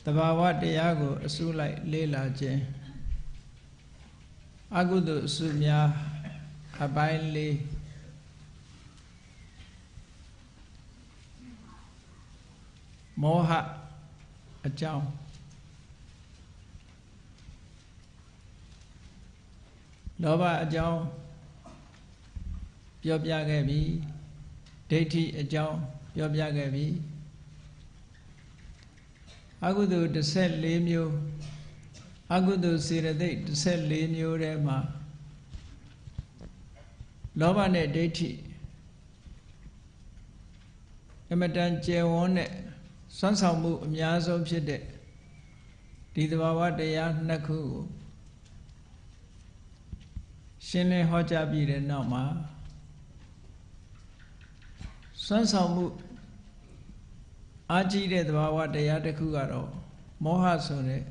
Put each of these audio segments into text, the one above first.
တဘာဝတရားကိုအစုလိုက်လေ့လာခြင်းအကုသိုလ်အစုများအပိုင်းလေးမောဟအကြောင်းလောဘအကြောင်းပြောပြခဲ့ပြီဒိဋ္ဌိအကြောင်းပြောပြခဲ့ပြီအကုသိုလ်14မျိုးအကုသိုလ်စေတသိက်14မျိုးထဲမှာလောဘနဲ့ဒိဋ္ဌိအမတန်ကျယ်ဝန်းတဲ့စွမ်းဆောင်မှုအများဆုံးဖြစ်တဲ့ဒီသဘာဝတရားနှစ်ခုကိုရှင်းလင်းဟောကြားပြီးတဲ့နောက်မှာစွမ်းဆောင်မှုအာကြီးတဲ့သဘာဝတရားတစ်ခုကတော့မောဟဆိုတဲ့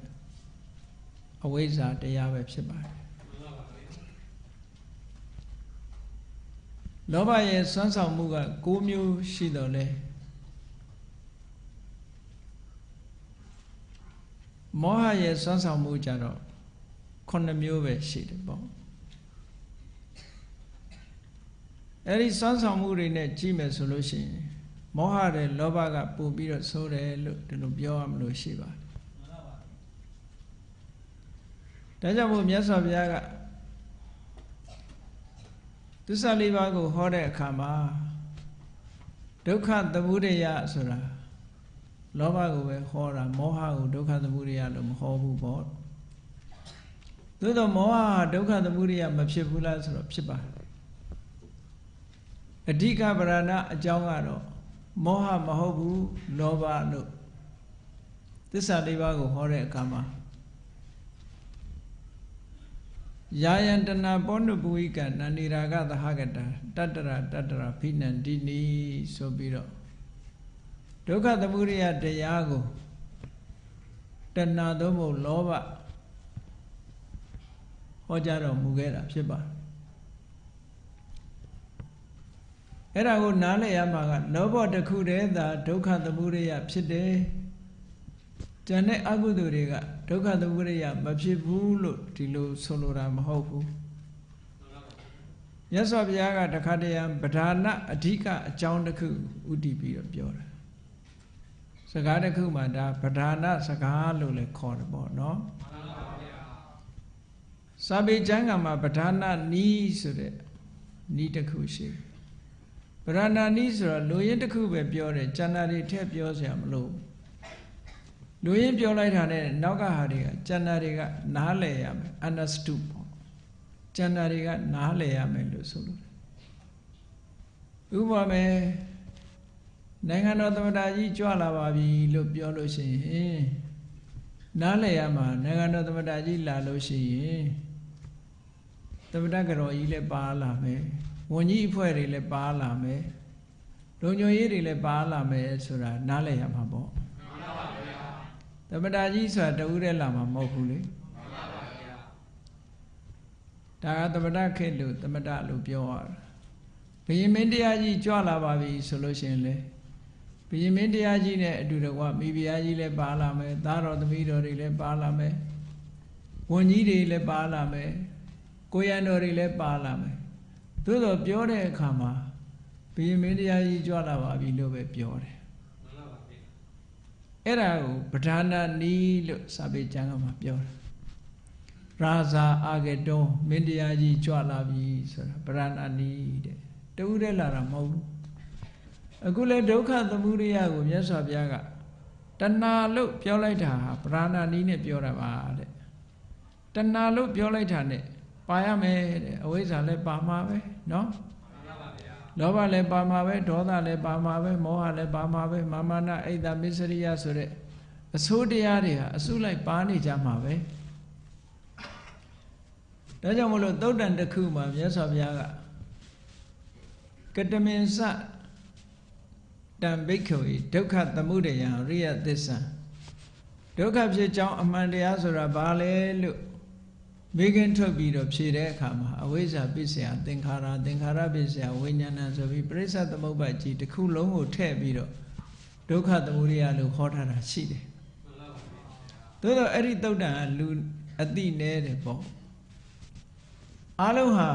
အဝိဇ္ဇာတရားပဲဖြစ်ပါတယ်လောဘရဲ့စွမ်းဆောင်မှုက9မျိုးရှိတော့လေမောဟရဲ့စွမ်းဆောင်မှုကြတော့9မျိုးပဲရှိတယ်ပေါ့အဲ့ဒီစွမ်းဆောင်မှုတွေနဲ့ကြည့်မယ်ဆိုလို့ရှိရင်မောဟတဲ့လောဘကပို့ပြီးတော့ဆိုးတယ်လို့ဒီလိုပြောရမလို့ရှိပါတယ်ဒါကြောင့်မို့မြတ်စွာဘုရားကသစ္စာလေးပါးကိုဟောတဲ့အခါမှာဒုက္ခသမုဒယဆိုတာလောဘကိုပဲဟောတာမောဟကိုဒုက္ခသမုဒယလို့မဟောဘူးပေါ့သို့တော့မောဟဟာဒုက္ခသမုဒယမဖြစ်ဘူးလားဆိုတော့ဖြစ်ပါတယ်အဓိကပရဏအကြောင်းကတော့မောဟမဟုတ်ဘူးလောဘလို့သစ္စာလေးပါးကိုဟောတဲ့အခါမှာယာယန္တနာပောနုပုဝိကနန္ဒီရာဂသဟကတာတတ္တရာဖိနန္တိနီဆိုပြီးတော့ဒုက္ခသမုဒယတရားကိုတဏှာသို့မဟုတ်လောဘဟောကြားတော်မူခဲ့တာဖြစ်ပါတယ်အဲ့ဒါကိုနားလည်ရမှာကလောဘတစ်ခုတည်းသာဒုက္ခသမုဒယဖြစ်တယ်ကျန်တဲ့အကုသိုလ်တွေကဒုက္ခသမုဒယမဖြစ်ဘူးလို့ဒီလိုဆိုလိုတာမဟုတ်ဘူးမြတ်စွာဘုရားကတခါတည်းပဓာနအဓိကအကြောင်းတစ်ခုဥတည်ပြီးတော့ပြောတာစကားတစ်ခုမှဒါပဓာနစကားလို့လည်းခေါ်တယ်ပေါ့နော်စာပေကျမ်းဂန်မှာပဓာနနီးဆိုတဲ့နီးတစ်ခုရှိတယ်ပဓာနနီးဆိုတော့လူရင်းတစ်ခုပဲပြောတယ်ကျန်တာတွေထည့်ပြောစရာမလိုလူရင်းပြောလိုက်တာနဲ့နောက်ကဟာတွေကကျန်တာတွေကနားလည်ရမယ် understood ပေါ့ကျန်တာတွေကနားလည်ရမယ်လို့ဆိုလို့ဥပမာနိုင်ငံတော်သမ္မတကြီးကြွလာပါပြီလို့ပြောလို့ရှိရင်နားလည်ရမှာနိုင်ငံတော်သမ္မတကြီးလာလို့ရှိရင်သမ္မတကတော်ကြီးလည်းပါလာမယ်ဝန်ကြီးအဖွဲ့တွေလည်းပါလာမယ်လုံခြုံရေးတွေလည်းပါလာမယ်ဆိုတာနားလည်ရမှာပေါ့သမ္မတကြီးဆိုတာတဦးတည်းလာမှာမဟုတ်ဘူးလေဒါကသမ္မတခေတ်လို့သမ္မတလို့ပြောရတာဘုရင်မင်းတရားကြီးကြွလာပါပြီဆိုလို့ရှိရင်လေဘုရင်မင်းတရားကြီးနဲ့အတူတကွမိဖုရားကြီးလည်းပါလာမယ်သားတော်သမီးတော်တွေလည်းပါလာမယ်ဝန်ကြီးတွေလည်းပါလာမယ်ကိုရံတော်တွေလည်းပါလာမယ်သို့တော့ပြောတဲ့အခါမှာဘုရင်မင်းတရားကြီးကြွလာပါပြီလို့ပဲပြောတယ်အဲ့ဒါကိုပဓာနနီးလို့စာပေကျမ်းကမှာပြောတယ်ရာဇာအာဂတောမင်းတရားကြီးကြွလာပြီဆိုတာပဓာနနီးတဲ့တူးတဲ့လာတာမဟုတ်ဘူးအခုလဲဒုက္ခသမုဒယကိုမြတ်စွာဘုရားကတဏှာလို့ပြောလိုက်တာဟာပဓာနနီးနဲ့ပြောတာပါတဲ့တဏှာလို့ပြောလိုက်တာနဲ့ပါရမယ်တဲ့အဝိဇ္ဇာလည်းပါမှာပဲနော်လောဘလည်းပါမှာပဲဒေါသလည်းပါမှာပဲမောဟလည်းပါမှာပဲမာမနအိတ်တမစ္စရိယဆိုတဲ့အဆိုးတရားတွေဟာအစုလိုက်ပါနေကြမှာပဲဒါကြောင့်မလို့သုတ်တန်တစ်ခုမှာမြတ်စွာဘုရားကကတမင်စတံဘိက္ခဝေဒုက္ခသမုဒယရိယသစ္စာဒုက္ခဖြစ်ကြောင်းအမှန်တရားဆိုတာဘာလဲလို့မေးခွန်းထုတ်ပြီးတော့ဖြေတဲ့အခါမှာအဝိဇ္ဇာပစ္စယသင်္ခါရပစ္စယဝိညာဏဆိုပြီးပရိစ္ဆေသမုပ္ပါကြီးတစ်ခုလုံးကိုထည့်ပြီးတော့ဒုက္ခသမုဒယလို့ခေါ်ထားတာရှိတယ် သို့တော့အဲ့ဒီသုတ်တံကလူအတိနဲတယ်ပေါ့အားလုံးဟာ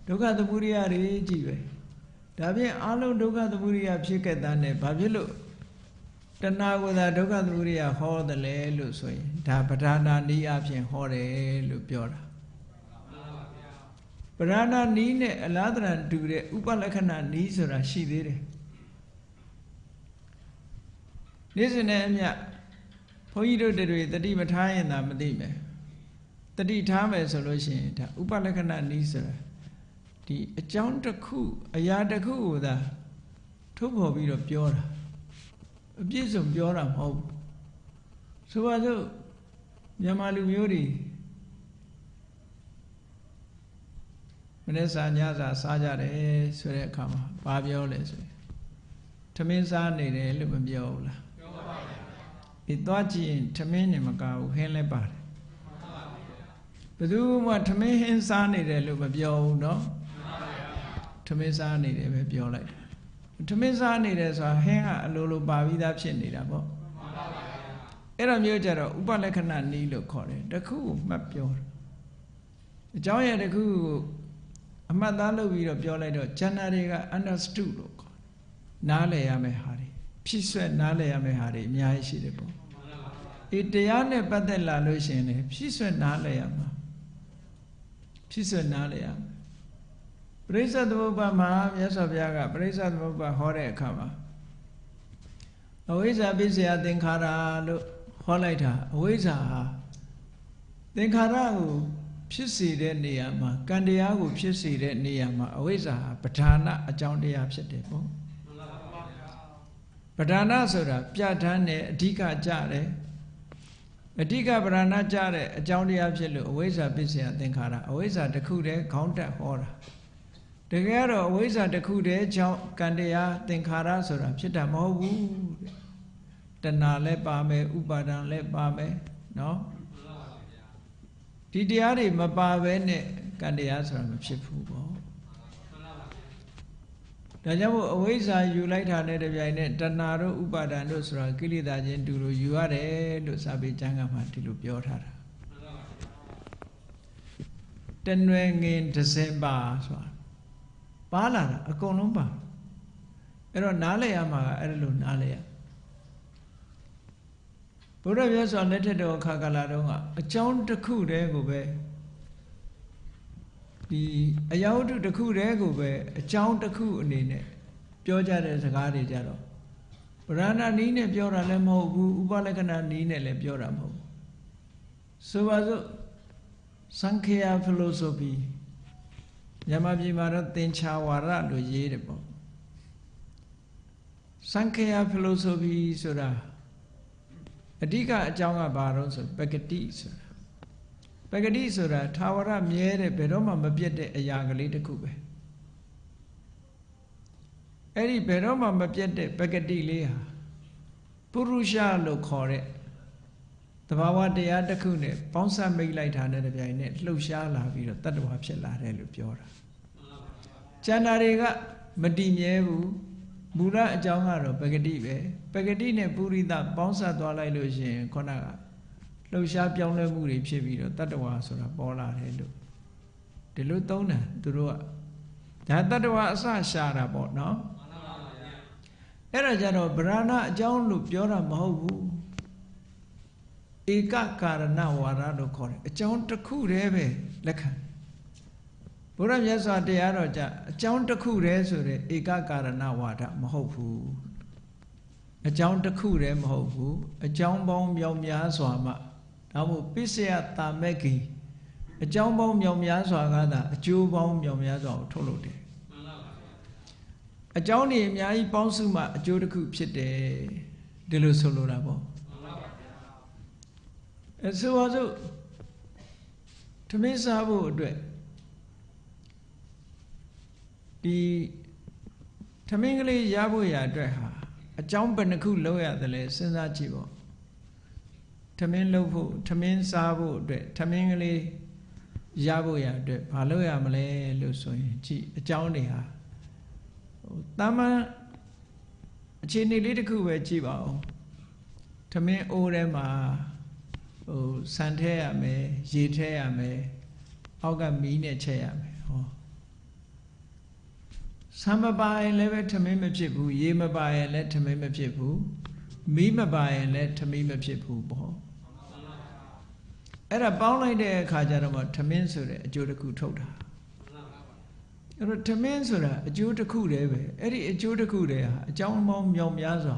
ဒုက္ခသမုဒယတွေကြီးပဲဒါဖြင့်အားလုံးဒုက္ခသမုဒယဖြစ်ခဲ့တဲ့နဲ့ဘာဖြစ်လို့တဏှာကိုသာဒုက္ခသမုဒယဟောတယ်လေလို့ဆိုရင်ဒါပဓာနာနည်းအဖြစ်ဟောတယ်လို့ပြောတာပဓာနာနည်းနဲ့အလားတန်တူတဲ့ဥပလက္ခဏာနည်းဆိုတာရှိသေးတယ်နေ့စဉ်နဲ့အမျှဘုန်းကြီးတို့တွေတတိမထားရင်သာမသိမယ်တတိထားမယ်ဆိုလို့ရှိရင်ဒါဥပလက္ခဏာနည်းဆိုတာဒီအကြောင်းတစ်ခုအရာတစ်ခုကိုသာထုတ်ဖော်ပြီးတော့ပြောတာအပြည့်စုံပြောတာမဟုတ်ဘူးဆိုပါစို့မြန်မာလူမျိုးတွေမနေ့စာညစာစားကြတယ်ဆိုတဲ့အခါမှာဘာပြောလဲဆိုရင်ထမင်းစားနေတယ်လို့မပြောဘူးလားပြောပါပါဘယ်သွားကြည့်ရင်ထမင်းနေမကဘူးဟင်းလည်းပါတယ်ဘယ်သူမှထမင်းဟင်းစားနေတယ်လို့မပြောဘူးเนาะထမင်းစားနေတယ်ပဲပြောလိုက်ထမင်းစားနေတယ်ဆိုတာဟင်းကအလိုလိုပါပြီးသားဖြစ်နေတာပေါ့အဲ့လိုမျိုးကြတော့ဥပလက္ခဏာနည်းလို့ခေါ်တယ်တခုကိုမှတ်ပြောတာအကြောင်းရတခုကိုအမှတ်သားလုပ်ပြီးတော့ပြောလိုက်တော့ဉာဏ်တွေက understood လို့ခေါ်တယ်နားလည်ရမယ့်ဟာတွေဖြစ်ဆွဲနားလည်ရမယ့်ဟာတွေအများကြီးရှိတယ်ပေါ့ဒီတရားနဲ့ပတ်သက်လာလို့ရှိရင်လည်းဖြစ်ဆွဲနားလည်ရမှာဖြစ်ဆွဲနားလည်ရမှာပရိစ္ဆေသမုပ္ပါမှာမြတ်စွာဘုရားကပရိစ္ဆေသမုပ္ပါဟောတဲ့အခါမှာအဝိဇ္ဇာပစ္စယသင်္ခါရလို့ဟောလိုက်တာအဝိဇ္ဇာဟာသင်္ခါရကိုဖြစ်စေတဲ့နေရာမှာကံတရားကိုဖြစ်စေတဲ့နေရာမှာအဝိဇ္ဇာဟာပဓာနအကြောင်းတရားဖြစ်တယ်ပေါ့ပဓာနဆိုတာပြဋ္ဌာန်းတယ်အဓိကကြတယ်အဓိကပဓာနကြတဲ့အကြောင်းတရားဖြစ်လို့အဝိဇ္ဇာပစ္စယသင်္ခါရအဝိဇ္ဇာတစ်ခုတည်းခေါင်းတက်ဟောတာတကယ်တော့အဝိဇ္ဇာတစ်ခုတည်းကြောင့်ကံတရားသင်္ခါရဆိုတာဖြစ်တာမဟုတ်ဘူးတဏှာလည်းပါမယ်ဥပါဒံလည်းပါမယ်နော်ဒီတရားတွေမပါဘဲနဲ့ကံတရားဆိုတာမဖြစ်ဘူးပေါ့ဒါကြောင့်မို့အဝိဇ္ဇာယူလိုက်တာနဲ့တပြိုင်နက်တဏှာတို့ဥပါဒံတို့ဆိုတာကိလေသာချင်းတူလို့ယူရတယ်လို့စာပေကျမ်းကမှဒီလိုပြောထားတာတနွယ်ငင်ဒဇင်ပါဆိုတာပါလာတာအကုန်လုံးပါအဲ့တော့နားလည်ရမှာအဲ့လိုနားလည်ရဘုရားမြတ်စွာလက်ထက်တော်အခါကာလတုန်းကအကြောင်းတစ်ခုတည်းကိုပဲဒီအရာဝတ္ထုတစ်ခုတည်းကိုပဲအကြောင်းတစ်ခုအနေနဲ့ပြောကြတဲ့စကားတွေကြတော့ဗရဏနီးနဲ့ပြောတာလည်းမဟုတ်ဘူးဥပလက္ခဏာနီးနဲ့လည်းပြောတာမဟုတ်ဘူးဆိုပါစို့စံခေယဖီလိုဆိုဖီမြန်မာပြည်မှာတော့သင်္ချာဝါဒလို့ရေးတယ်ပေါ့စံခေယဖီလိုဆိုဖီဆိုတာအဓိကအကြောင်းကဘာလို့ဆိုပဂတိဆိုတာပဂတိဆိုတာထာဝရမြဲတဲ့ဘယ်တော့မှမပြတ်တဲ့အရာကလေးတစ်ခုပဲအဲ့ဒီဘယ်တော့မှမပြတ်တဲ့ပဂတိလေးဟာပုရုရှလို့ခေါ်တဲ့သဘာဝတရားတစ်ခုနဲ့ပေါင်းစပ်မိတ်လိုက်တာနဲ့တပြိုင်နက်လှုပ်ရှားလာပြီးတော့တတ္တဝါဖြစ်လာတယ်လို့ပြောတာကျန်တာတွေကမတည်မြဲဘူးမူလအကြောင်းကတော့ပဂတိပဲပဂတိနဲ့ပုရိသပေါင်းစပ်သွားလိုက်လို့ရှိရင်ခုနကလှုပ်ရှားပြောင်းလဲမှုတွေဖြစ်ပြီးတော့တတ္တဝါဆိုတာပေါ်လာတယ်လို့ဒီလိုသုံးတယ်သူတို့ကဒါတတ္တဝါအစရှာတာပေါ့နော်အဲ့ဒါကြတော့ဗရဏအကြောင်းလို့ပြောတာမဟုတ်ဘူးဧကကာရဏဝါဒလို့ခေါ်တယ်အကြောင်းတစ်ခုတည်းပဲလက်ခံဘုရားမြတ်စွာတရားတော်ကြအကြောင်းတစ်ခုတည်းဆိုတဲ့ဧကကာရဏဝါဒမဟုတ်ဘူးအကြောင်းတစ်ခုတည်းမဟုတ်ဘူးအကြောင်းပေါင်းမြောက်များစွာမှဒါမို့ပစ္စယတာမက်ကြီးအကြောင်းပေါင်းမြောက်များစွာကသာအကျိုးပေါင်းမြောက်များစွာကိုထုတ်လုပ်တယ်အကြောင်းတွေအများကြီးပေါင်းစုမှအကျိုးတစ်ခုဖြစ်တယ်ဒီလိုဆိုလိုတာပေါ့အဲဆိုပါစို့ထမင်းစားဖို့အတွက်ဒီထမင်းကလေးရဖို့ရအတွက်ဟာအကြောင်းဘယ်နှခုလောက်ရတယ်လဲစဉ်းစားကြည့်ပေါ့ထမင်းလုပ်ဖို့ထမင်းစားဖို့အတွက်ထမင်းကလေးရဖို့ရအတွက်ဘာလုပ်ရမလဲလို့ဆိုရင်ကြည့်အကြောင်းတွေဟာတာမန်အခြေအနေလေးတစ်ခုပဲကြည့်ပါဦးထမင်းအိုးထဲမှာ ဆန်ထဲရမယ်ရေထဲရမယ်အောက်ကမီးနဲ့ချက်ရမယ်ဟောဆံမပါရင်လည်းပဲထမင်းမဖြစ်ဘူးရေမပါရင်လည်းထမင်းမဖြစ်ဘူးမီးမပါရင်လည်းထမင်းမဖြစ်ဘူးပေါ့အဲ့ဒါပေါင်းလိုက်တဲ့အခါကျတော့ထမင်းဆိုတဲ့အကျိုးတစ်ခုထုတ်တာအဲ့တော့ထမင်းဆိုတာအကျိုးတစ်ခုတည်းပဲအဲ့ဒီအကျိုးတစ်ခုတည်းဟာအကြောင်းပေါင်းမြောက်များစွာ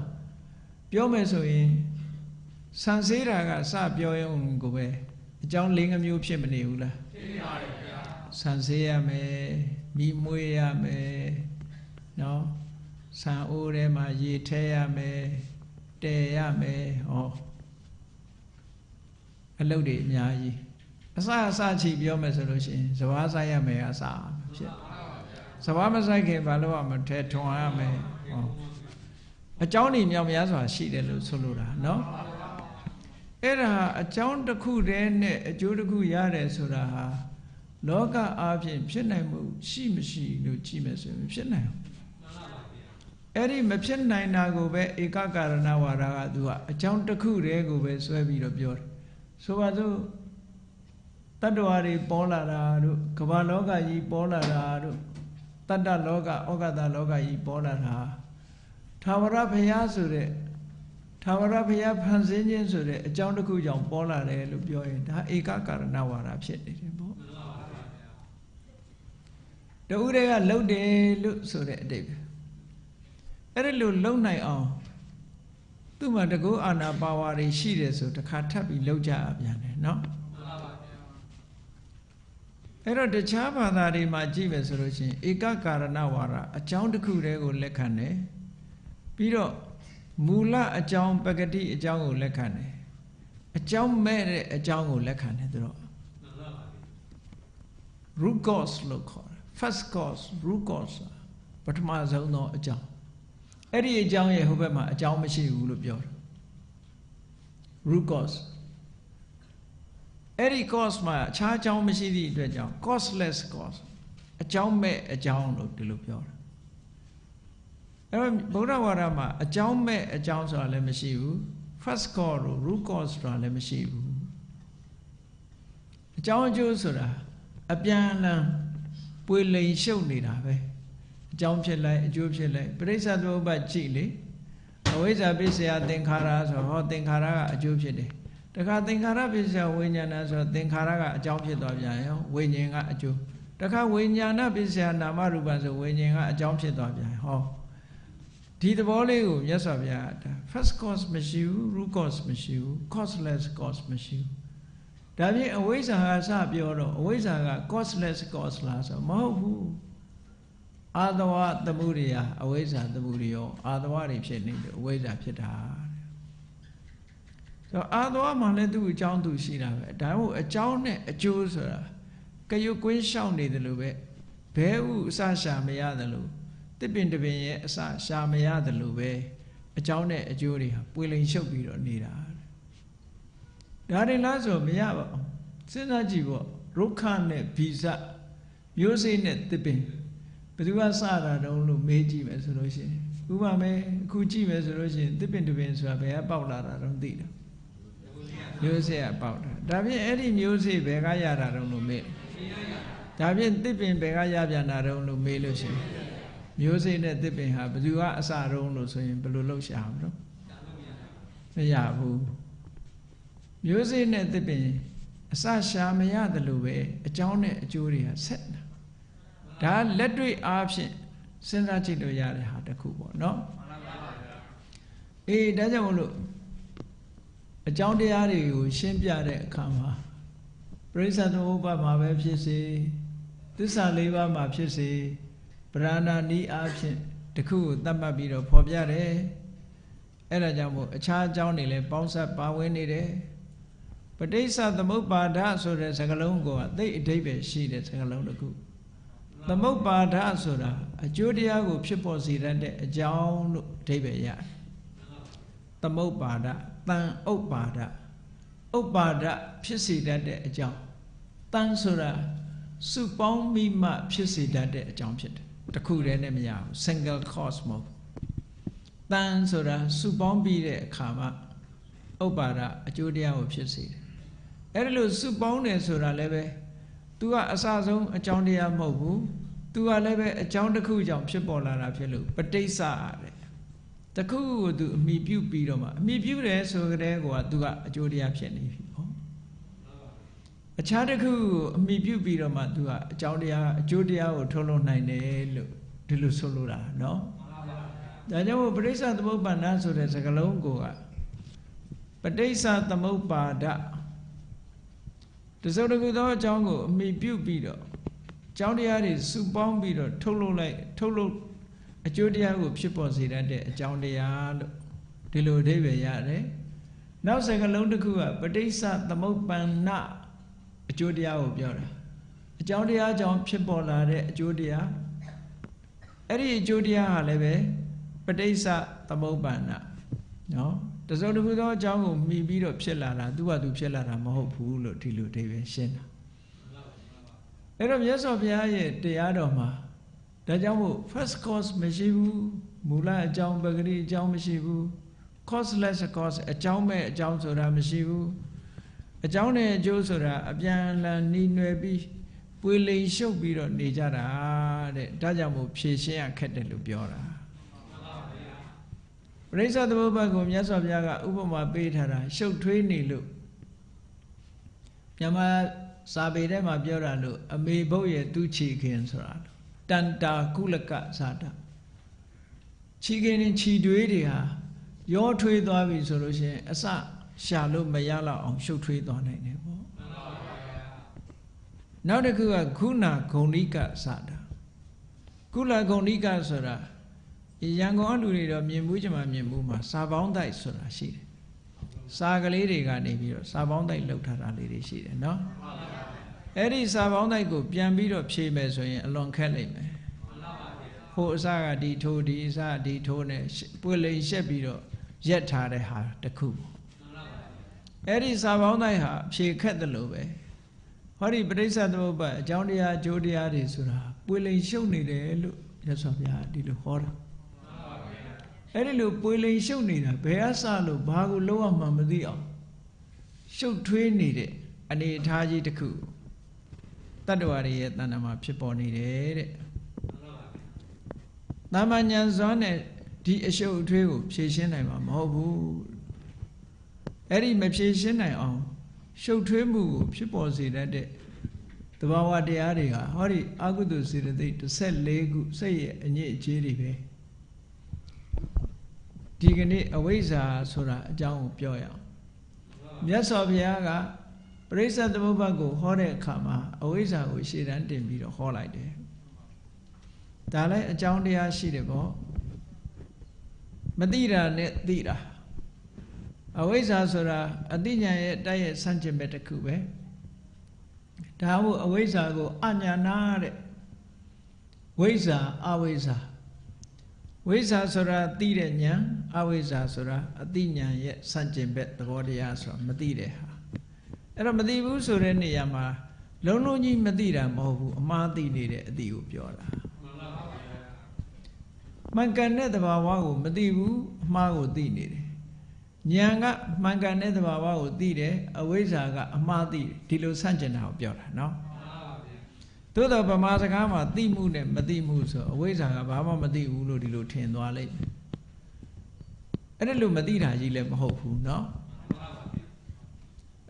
ပြောမယ်ဆိုရင်ဆန်ဆေးတာကစပြောရုံကိုပဲအကြောင်း၄မျိုးဖြစ်မနေဘူးလားဖြစ်ပါရဲ့ဗျာဆန်ဆေးရမယ်မိမွေးရမယ်နော်ဆန်အိုးထဲမှာရေထဲရမယ်တဲရမယ်ဟောအလုပ်တွေအများကြီးအစချီပြောမယ်ဆိုလို့ရှိရင်စဘာဆိုင်ရမယ်အစဖြစ်စဘာမဆိုင်ခင်ဘာလို့ရမထဲထွန်ရမယ်ဟောအကြောင်းတွေမြောက်များစွာရှိတယ်လို့ဆိုလိုတာနော်အဲ့ဒါအကြောင်းတစ်ခုတည်းနဲ့အကျိုးတစ်ခုရတယ်ဆိုတာဟာလောကအားဖြင့်ဖြစ်နိုင်မှုရှိမရှိလို့ကြည့်မယ်ဆိုရင်ဖြစ်နိုင်အဲ့ဒီမဖြစ်နိုင်တာကိုပဲဧကကာရဏဝါဒကသူကအကြောင်းတစ်ခုတည်းကိုပဲဆွဲပြီးတော့ပြောတယ်ဆိုပါစို့တတ္တဝါတွေပေါ်လာတာတို့ကမ္ဘာလောကကြီးပေါ်လာတာတို့တတ္တလောကဩဃတလောကကြီးပေါ်လာတာထာဝရဘုရားဆိုတဲ့ထာဝရဘုရားဖန်ဆင်းခြင်းဆိုတဲ့အကြောင်းတစ်ခုကြောင့်ပေါ်လာတယ်လို့ပြောရင်ဒါဧကကာရဏဝါဒဖြစ်နေတယ်ပေါ့တူတွေကလှုပ်တယ်လို့ဆိုတဲ့အတိတ်ပဲအဲ့ဒါလို့လှုပ်နိုင်အောင်သူ့မှာတကူအာနာပါဝါတွေရှိတယ်ဆိုတခါထပ်ပြီးလှုပ်ကြပြန်တယ်နော်အဲ့တော့တခြားဘာသာတွေမှာကြည့်မယ်ဆိုလို့ရှိရင်ဧကကာရဏဝါဒအကြောင်းတစ်ခုတည်းကိုလက်ခံတယ်ပြီးတော့မူလအကြောင်းပဂတိအကြောင်းကိုလက်ခံတယ်အကြောင်းမဲ့တဲ့အကြောင်းကိုလက်ခံတယ်သူတို့ root cause လို့ခေါ်တယ် first cause root cause ပထမဆုံးသောအကြောင်းအဲ့ဒီအကြောင်းရဲ့ဟိုဘက်မှာအကြောင်းမရှိဘူးလို့ပြောတယ် root cause အဲ့ဒီ cause မှာအခြားအကြောင်းမရှိသည့်အတွက်ကြောင့် causeless cause အကြောင်းမဲ့အကြောင်းလို့ဒီလိုပြောတယ်အဲ့တော့ဗုဒ္ဓဝါဒမှာအကြောင်းမဲ့အကြောင်းဆိုတာလည်းမရှိဘူး first cause တို့ root cause ဆိုတာလည်းမရှိဘူးအကြောင်းအကျိုးဆိုတာအပြန်အလှန်ပွေလိန်ရှုပ်နေတာပဲအကြောင်းဖြစ်လိုက်အကျိုးဖြစ်လိုက်ပရိစ္ဆေသမုပ္ပါကြည့်လေအဝိဇ္ဇာပစ္စယသင်္ခါရဆိုဟောသင်္ခါရကအကျိုးဖြစ်တယ်တခါသင်္ခါရပစ္စယဝိညာဏဆိုသင်္ခါရကအကြောင်းဖြစ်သွားပြန်ရောဝိညာဉ်ကအကျိုးတခါဝိညာဏပစ္စယနာမရူပဆိုဝိညာဉ်ကအကြောင်းဖြစ်သွားပြန်ဟောဒီသဘောလေးကိုမြတ်စွာဘုရား first cause မရှိဘူး root cause မရှိဘူး causeless cause မရှိဘူးဒါဖြင့်အဝိဇ္ဇာကစပြောတော့အဝိဇ္ဇာက causeless cause လားဆိုမဟုတ်ဘူးအာသဝသမုဒယအဝိဇ္ဇာသမုဒယောအာသဝတွေဖြစ်နေတယ်အဝိဇ္ဇာဖြစ်တာဆိုတော့အာသဝမှလည်းသူ့အကြောင်းသူရှိတာပဲဒါမို့အကြောင်းနဲ့အကျိုးဆိုတာကရွကွင်းရှောင်နေတယ်လို့ပဲဘဲဥအစရှာမရတယ်လို့တစ်ပင်တစ်ပင်ရဲ့အစရှာမရတယ်လို့ပဲအကြောင်းနဲ့အကျိုးတွေဟာပွေလိန်ရှုပ်ပြီးတော့နေတာဒါတွေလားဆိုမရပါဘူးစဉ်းစားကြည့်ပေါ့ရုက္ခနဲ့ဗီဇမျိုးစေ့နဲ့တစ်ပင်ဘယ်သူကစတာတုံးလို့မေးကြည့်မယ်ဆိုလို့ရှိရင်ဥပမာအခုကြည့်မယ်ဆိုလို့ရှိရင်တစ်ပင်တစ်ပင်ဆိုတာဘယ်ကပေါက်လာတာတုံးသိတာမျိုးစေ့ကပေါက်တာဒါဖြင့်အဲ့ဒီမျိုးစေ့ဘယ်ကရတာတုံးလို့မေးဒါဖြင့်တစ်ပင်ဘယ်ကရပြန်တာတုံးလို့မေးလို့ရှိရင်မျိုးစေ့နဲ့တစ်ပင်ဟာဘယ်သူကအစတုံးလို့ဆိုရင်ဘယ်လိုလုပ်ရှာမလို့မရဘူးမျိုးစေ့နဲ့တစ်ပင်အစရှာမရတယ်လို့ပဲအကြောင်းနဲ့အကျိုးတွေဟာဆက်တာဒါလက်တွေ့အားဖြင့်စဉ်းစားကြည့်လို့ရတဲ့ဟာတစ်ခုပေါ့နော်အေးဒါကြောင့်မလို့အကြောင်းတရားတွေကိုရှင်းပြတဲ့အခါမှာပရိစ္ဆေသမုပ္ပါမှာပဲဖြစ်စေသစ္စာ၄ပါးမှာဖြစ်စေပရဏာနီးအားဖြင့်တစ်ခုကိုသတ်မှတ်ပြီးတော့ဖော်ပြတယ်အဲ့ဒါကြောင့်မို့အခြားအကြောင်းတွေလည်းပေါင်းစပ်ပါဝင်နေတယ်ပဋိစ္စသမုပ္ပါဒဆိုတဲ့စကားလုံးကသိအဓိပ္ပာယ်ရှိတဲ့စကားလုံးတစ်ခုသမုပ္ပါဒဆိုတာအကျိုးတရားကိုဖြစ်ပေါ်စေတတ်တဲ့အကြောင်းလို့အဓိပ္ပာယ်ရတယ်သမုပ္ပါဒတန်ဥပ္ပါဒဥပ္ပါဒဖြစ်စေတတ်တဲ့အကြောင်းတန်ဆိုတာစုပေါင်းမိမှဖြစ်စေတတ်တဲ့အကြောင်းဖြစ်တယ်တစ်ခုတည်းနဲ့မရဘူး single cause မဟုတ်တန်ဆိုတာစုပေါင်းပြီးတဲ့အခါမှာဥပ္ပါဒအကျိုးတရားကိုဖြစ်စေတယ် အဲ့ဒီလိုစုပေါင်းတယ်ဆိုတာလည်းပဲ तू ကအစဆုံးအကြောင်းတရားမဟုတ်ဘူး तू ကလည်းပဲအကြောင်းတစ်ခုကြောင့်ဖြစ်ပေါ်လာတာဖြစ်လို့ပဋိစ္စတဲ့တခုကို तू အမိပြုပြီးတော့မှအမိပြုတယ်ဆိုကြတဲ့ကော तू ကအကျိုးတရားဖြစ်နေပြီပေါ့အခြားတစ်ခုကိုအမိပြုပြီးတော့မှ तू ကအကြောင်းတရားအကျိုးတရားကိုထုတ်လုပ်နိုင်တယ်လို့ဒီလိုဆိုလိုတာเนาะဒါကြောင့်ပဋိစ္စသမုပ္ပါဒဆိုတဲ့စကားလုံးကိုကပဋိစ္စသမုပ္ပါဒတစုံတစ်ခုသောအကြောင်းကိုအမိပြုပြီးတော့အကြောင်းတရားတွေစုပေါင်းပြီးတော့ထုတ်လုပ်အကျိုးတရားကိုဖြစ်ပေါ်စေတတ်တဲ့အကြောင်းတရားလို့ဒီလိုအဓိပ္ပာယ်ရတယ်နောက်စကားလုံးတစ်ခုကပဋိစ္စသမုပ္ပန္နအကျိုးတရားကိုပြောတာအကြောင်းတရားကြောင့်ဖြစ်ပေါ်လာတဲ့အကျိုးတရားအဲ့ဒီအကျိုးတရားဟာလည်းပဲပဋိစ္စသမုပ္ပန္နနော်တစုံတစ်ခုသောအကြောင်းကိုမှီပြီးတော့ဖြစ်လာတာသူ့ဘာသူဖြစ်လာတာမဟုတ်ဘူးလို့ဒီလိုအဓိပ္ပာယ်ရှင်းတာအဲ့တော့မြတ်စွာဘုရားရဲ့တရားတော်မှာဒါကြောင့်မို့ first cause မရှိဘူးမူလအကြောင်းပဂရိအကြောင်းမရှိဘူး causeless cause အကြောင်းမဲ့အကြောင်းဆိုတာမရှိဘူးအကြောင်းနဲ့အကျိုးဆိုတာအပြန်အလှန်နှီးနွယ်ပြီးပွေလိန်ရှုပ်ပြီးတော့နေကြတာတဲ့ဒါကြောင့်မို့ဖြေရှင်းရခက်တယ်လို့ပြောတာပရိစ္ဆေသမုပ္ပါဒ်ကိုမြတ်စွာဘုရားကဥပမာပေးထားတာရှုပ်ထွေးနေလို့မြန်မာစာပေထဲမှာပြောတာလို့အမေဘုတ်ရဲ့သူချီခင်ဆိုတာတန်တာကုလကဇာတာချီခင်နဲ့ချီတွေးတွေဟာရောထွေးသွားပြီဆိုလို့ရှိရင်အစရှာလို့မရတော့အောင်ရှုပ်ထွေးသွားနိုင်တယ်ပေါ့နောက်တစ်ခုကခုနာဂုဏိကဇာတာကုလဂုဏိကဆိုတာရန်ကုန်အလူတွေတော့မြင်မှုကြမှာမြင်မှုမှာစာပေါင်းတိုက်ဆိုတာရှိတယ်စာကလေးတွေကနေပြီးတော့စာပေါင်းတိုက်လောက်ထားတာလေးတွေရှိတယ်နော်အဲ့ဒီစာပေါင်းတိုက်ကိုပြန်ပြီးတော့ဖြည့်မယ်ဆိုရင်အလွန်ခက်လိမ့်မယ်ဟိုအစကဒီထိုးဒီအစဒီထိုးနဲ့ပွေလိန်ရှက်ပြီးတော့ရက်ထားတဲ့ဟာတစ်ခုအဲ့ဒီစာပေါင်းတိုက်ဟာဖြည့်ခက်တယ်လို့ပဲဟောဒီပဋိစ္စသမုပ္ပါဒ်အကြောင်းတရားအကျိုးတရားတွေဆိုတာပွေလိန်ရှုပ်နေတယ်လို့ရသော်ဗျာဒီလိုဟောတာအဲ့ဒီလိုပွေလိန်ရှုပ်နေတာဘယ်အစလို့ဘာကိုလုံးဝမှမသိအောင်ရှုပ်ထွေးနေတဲ့အနေအထားကြီးတစ်ခုတတ္တဝါတွေရဲ့တဏ္ဍာမှာဖြစ်ပေါ်နေတယ်တဲ့တာမဉာဏ်စွမ်းနဲ့ဒီအရှုပ်အထွေးကိုဖြေရှင်းနိုင်မှာမဟုတ်ဘူးအဲ့ဒီမဖြေရှင်းနိုင်အောင်ရှုပ်ထွေးမှုကိုဖြစ်ပေါ်စေတတ်တဲ့သဘာဝတရားတွေဟာဟောဒီအကုသိုလ်စေတသိက်14ခုစိတ်ရဲ့အညစ်အကြေးတွေပဲဒီကနေ့အဝိဇ္ဇာဆိုတာအကြောင်းကိုပြောရအောင်မြတ်စွာဘုရားကပရိစ္ဆေသမုပ္ပါဒ်ကိုဟောတဲ့အခါမှာအဝိဇ္ဇာကိုရှေ့တန်းတင်ပြီးတော့ဟောလိုက်တယ်ဒါလည်းအကြောင်းတရားရှိတယ်ပေါ့မသိတာနဲ့သိတာအဝိဇ္ဇာဆိုတာအသိဉာဏ်ရဲ့တိုက်ရဲ့ဆန့်ကျင်ဘက်တစ်ခုပဲဒါမို့အဝိဇ္ဇာကိုအညာနာတဲ့ဝိဇ္ဇာအဝိဇ္ဇာဝိဇ္ဇာဆိုတာသိတဲ့ဉာဏ်အဝိဇ္ဇာဆိုတာအသိဉာဏ်ရဲ့ဆန့်ကျင်ဘက်သဘောတရားဆိုတာမသိတဲ့ဟာအဲ့တော့မသိဘူးဆိုတဲ့နေရာမှာလုံးလုံးကြီးမသိတာမဟုတ်ဘူးအမှားသိနေတဲ့အသိကိုပြောတာမှန်ကန်တဲ့သဘာဝကိုမသိဘူးအမှားကိုသိနေတယ်ဉာဏ်ကမှန်ကန်တဲ့သဘာဝကိုသိတယ်အဝိဇ္ဇာကအမှားသိတယ်ဒီလိုဆန့်ကျင်တာကိုပြောတာနော်သို့တော့ဗမာစကားမှာသိမှုနဲ့မသိမှုဆိုအဝိဇ္ဇာကဘာမှမသိဘူးလို့ဒီလိုထင်သွားလိမ့်မယ်အဲ့ဒါလို့မသိတာကြီးလည်းမဟုတ်ဘူးနော်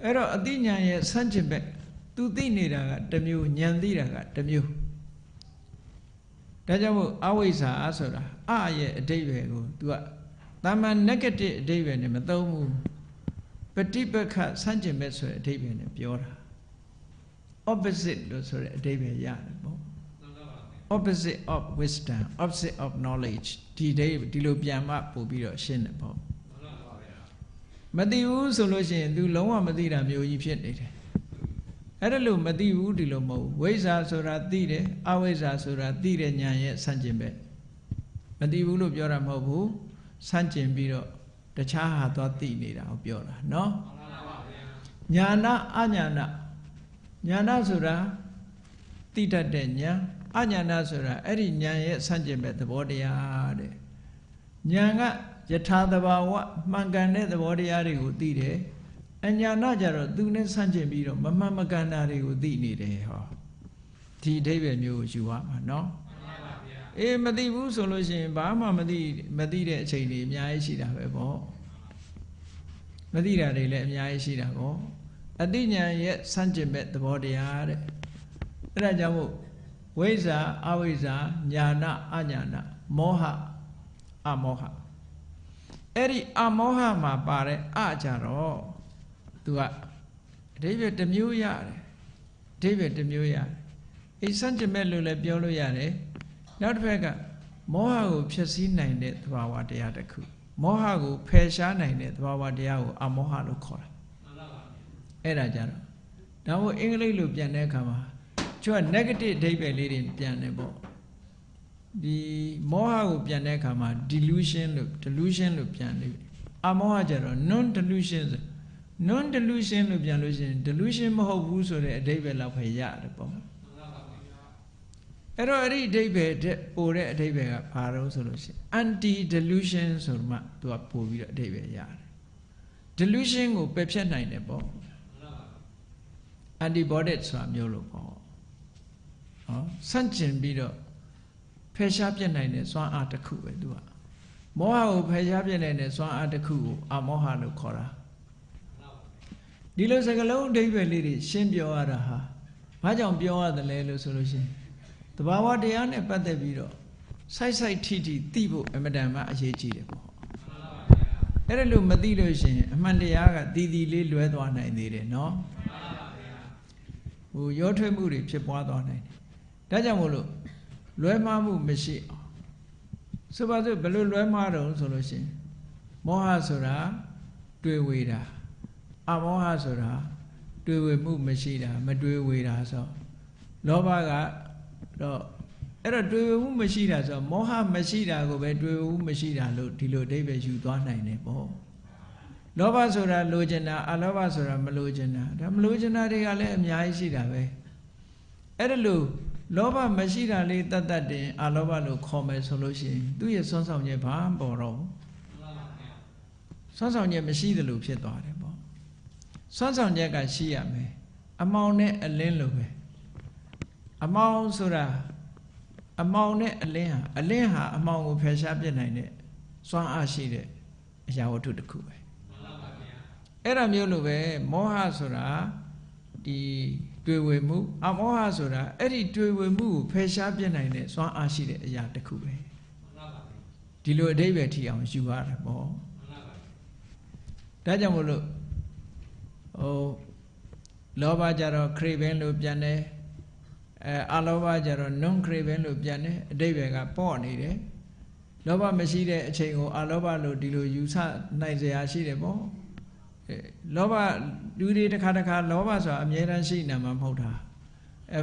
အဲ့တော့အသိဉာဏ်ရဲ့ဆန့်ကျင်ဘက်သူသိနေတာကတစ်မျိုးဉာဏ်သိတာကတစ်မျိုးဒါကြောင့်မို့အဝိဇ္ဇာဆိုတာအရဲ့အဓိပ္ပာယ်ကို तू ကတာမန် negative အဓိပ္ပာယ်နဲ့မသုံးဘူးပฏิပက္ခဆန့်ကျင်ဘက်ဆိုတဲ့အဓိပ္ပာယ်နဲ့ပြောတာ opposite လို့ဆိုတဲ့အဓိပ္ပာယ်ရတယ်ပေါ့ opposite of wisdom opposite of knowledge ဒီလိုပြန်မှပို့ပြီးတော့ရှင်းတယ်ပေါ့မသိဘူးဆိုလို့ရှိရင် तू လုံးဝမသိတာမျိုးကြီးဖြစ်နေတယ်အဲ့ဒါလို့မသိဘူးဒီလိုမဟုတ်ဝိဇ္ဇာဆိုတာသိတယ်အဝိဇ္ဇာဆိုတာသိတဲ့ဉာဏ်ရဲ့ဆန့်ကျင်ဘက်မသိဘူးလို့ပြောတာမဟုတ်ဘူးဆန့်ကျင်ပြီးတော့တခြားဟာသွားသိနေတာကိုပြောတာနော်ညာနာအညာနာညာနာဆိုတာသိတတ်တဲ့ဉာဏ်အညာနာဆိုတာအဲ့ဒီဉာဏ်ရဲ့ဆန့်ကျင်ဘက်သဘောတရားတဲ့ဉာဏ်ကယထာသဘာဝမှန်ကန်တဲ့သဘောတရားတွေကိုသိတယ် အညာနာကြတော့သူနဲ့ဆန့်ကျင်ပြီးတော့မမှန်မကန်တာတွေကိုသိနေတယ်ဟောဒီအဓိပ္ပာယ်မျိုးကိုယူရမှာနော်အေးမသိဘူးဆိုလို့ရှိရင်ဘာမှမသိတဲ့အချိန်တွေအများကြီးရှိတာပဲပေါ့မသိတာတွေလည်းအများကြီးရှိတာပေါ့အသိဉာဏ်ရဲ့ဆန့်ကျင်မဲ့သဘောတရားတဲ့အဲ့ဒါကြောင့်မို့ဝိဇ္ဇာအဝိဇ္ဇာညာနာအညာနာမောဟအမောဟအဲ့ဒီအမောဟမှာပါတဲ့အကြတော့သူကအဓိပ္ပာယ်တစ်မျိုးရတယ်အဓိပ္ပာယ်တစ်မျိုးရတယ်အိဆန့်ကျင်မဲ့လို့လည်းပြောလို့ရတယ်နောက်တစ်ဖက်ကမောဟကိုဖျက်ဆီးနိုင်တဲ့သဘာဝတရားတစ်ခုမောဟကိုဖယ်ရှားနိုင်တဲ့သဘာဝတရားကိုအမောဟလို့ခေါ်တာအဲ့ဒါကြတော့ဒါမို့အင်္ဂလိပ်လိုပြန်တဲ့အခါမှာကျွတ် negative အဓိပ္ပာယ်လေးတွေပြန်တယ်ပေါ့ဒီမောဟကိုပြန်တဲ့အခါမှာ delusion လို့ပြန်တယ်အမောဟကြတော့ non delusion လို့ပြန်လို့ရှိရင် delusion မဟုတ်ဘူးဆိုတဲ့အဓိပ္ပာယ်လောက်ပဲရတယ်ပေါ့အဲ့တော့အဲ့ဒီအဓိပ္ပာယ်ပို့တဲ့အဓိပ္ပာယ်ကဘာလို့ဆိုလို့ရှိရင် anti delusion ဆိုမှသူကပို့ပြီးတော့အဓိပ္ပာယ်ရတယ် delusion ကိုပယ်ဖြတ်နိုင်တယ်ပေါ့ antibody ဆိုတာမျိုးလို့ပေါ့နော်ဆန့်ကျင်ပြီးတော့ဖယ်ရှားပြတ်နိုင်တဲ့စွမ်းအားတစ်ခုပဲသူကမောဟကိုဖယ်ရှားပြတ်နိုင်တဲ့စွမ်းအားတစ်ခုကိုအမောဟလို့ခေါ်တာဒီလိုစကားလုံးအဓိပ္ပာယ်လေးတွေရှင်းပြောရတာဟာဘာကြောင့်ပြောရတယ်လဲလို့ဆိုလို့ရှိရင်တဘာဝတရားနဲ့ပတ်သက်ပြီးတော့စိုက်ထိသိဖို့အမတန်မှအရေးကြီးတယ်ပေါ့အဲ့ဒါလို့မသိလို့ရှိရင်အမှန်တရားကတီးလေးလွဲသွားနိုင်သေးတယ်နော်ဟိုရောထွေးမှုတွေဖြစ်ပွားသွားနိုင်တယ်ဒါကြောင့်မို့လို့လွဲမှားမှုမရှိအောင်ဆိုပါစို့ဘယ်လိုလွဲမှားတော့ဆိုလို့ရှိရင်မောဟဆိုတာတွေ့ဝေတာအမောဟဆိုတာတွေ့ဝေမှုမရှိတာမတွေ့ဝေတာဆိုလောဘကတော့အဲ့တော့တွေ့ဝေမှုမရှိတာဆိုမောဟမရှိတာကိုပဲတွေ့ဝေမှုမရှိတာလို့ဒီလိုအဓိပ္ပာယ်ယူသွားနိုင်တယ်ပေါ့လောဘဆိုတာလိုချင်တာအလောဘဆိုတာမလိုချင်တာဒါမလိုချင်တာတွေကလည်းအများကြီးရှိတာပဲအဲ့ဒါလို့လောဘမရှိတာလေးတတ်တင်အလောဘလို့ခေါ်မယ်ဆိုလို့ရှိရင်သူ့ရဲ့ဆွမ်းဆောင်ချက်ဘာမှပေါ်တော့ဆွမ်းဆောင်ချက်မရှိသလိုဖြစ်သွားတယ်ပေါ့ဆွမ်းဆောင်ချက်ကရှိရမယ်အမောင်နဲ့အလင်းလိုပဲအမောင်ဆိုတာအမောင်နဲ့အလင်းဟာအမောင်ကိုဖယ်ရှားပြစ်နိုင်တဲ့စွမ်းအားရှိတဲ့အရာဝတ္ထုတစ်ခုပဲအဲ့ဒါမျိုးလိုပဲမောဟဆိုတာဒီတွေ့ဝေမှုအမောဟဆိုတာအဲ့ဒီတွေ့ဝေမှုကိုဖယ်ရှားပြစ်နိုင်တဲ့စွမ်းအားရှိတဲ့အရာတစ်ခုပဲဒီလိုအဓိပ္ပာယ်ထီအောင်ယူရတယ်ပေါ့ဒါကြောင့်မို့လို့ဟိုလောဘကြတော့ craving လို့ပြန်တယ်အလောဘကြတော့ non craving လို့ပြန်တယ်အဓိပ္ပာယ်ကပေါ့နေတယ်လောဘမရှိတဲ့အချိန်ကိုအလောဘလို့ဒီလိုယူဆနိုင်စရာရှိတယ်ပေါ့လောဘလူတွေတစ်ခါလောဘဆိုတာအမြဲတမ်းရှိနေမှာမဟုတ်တာ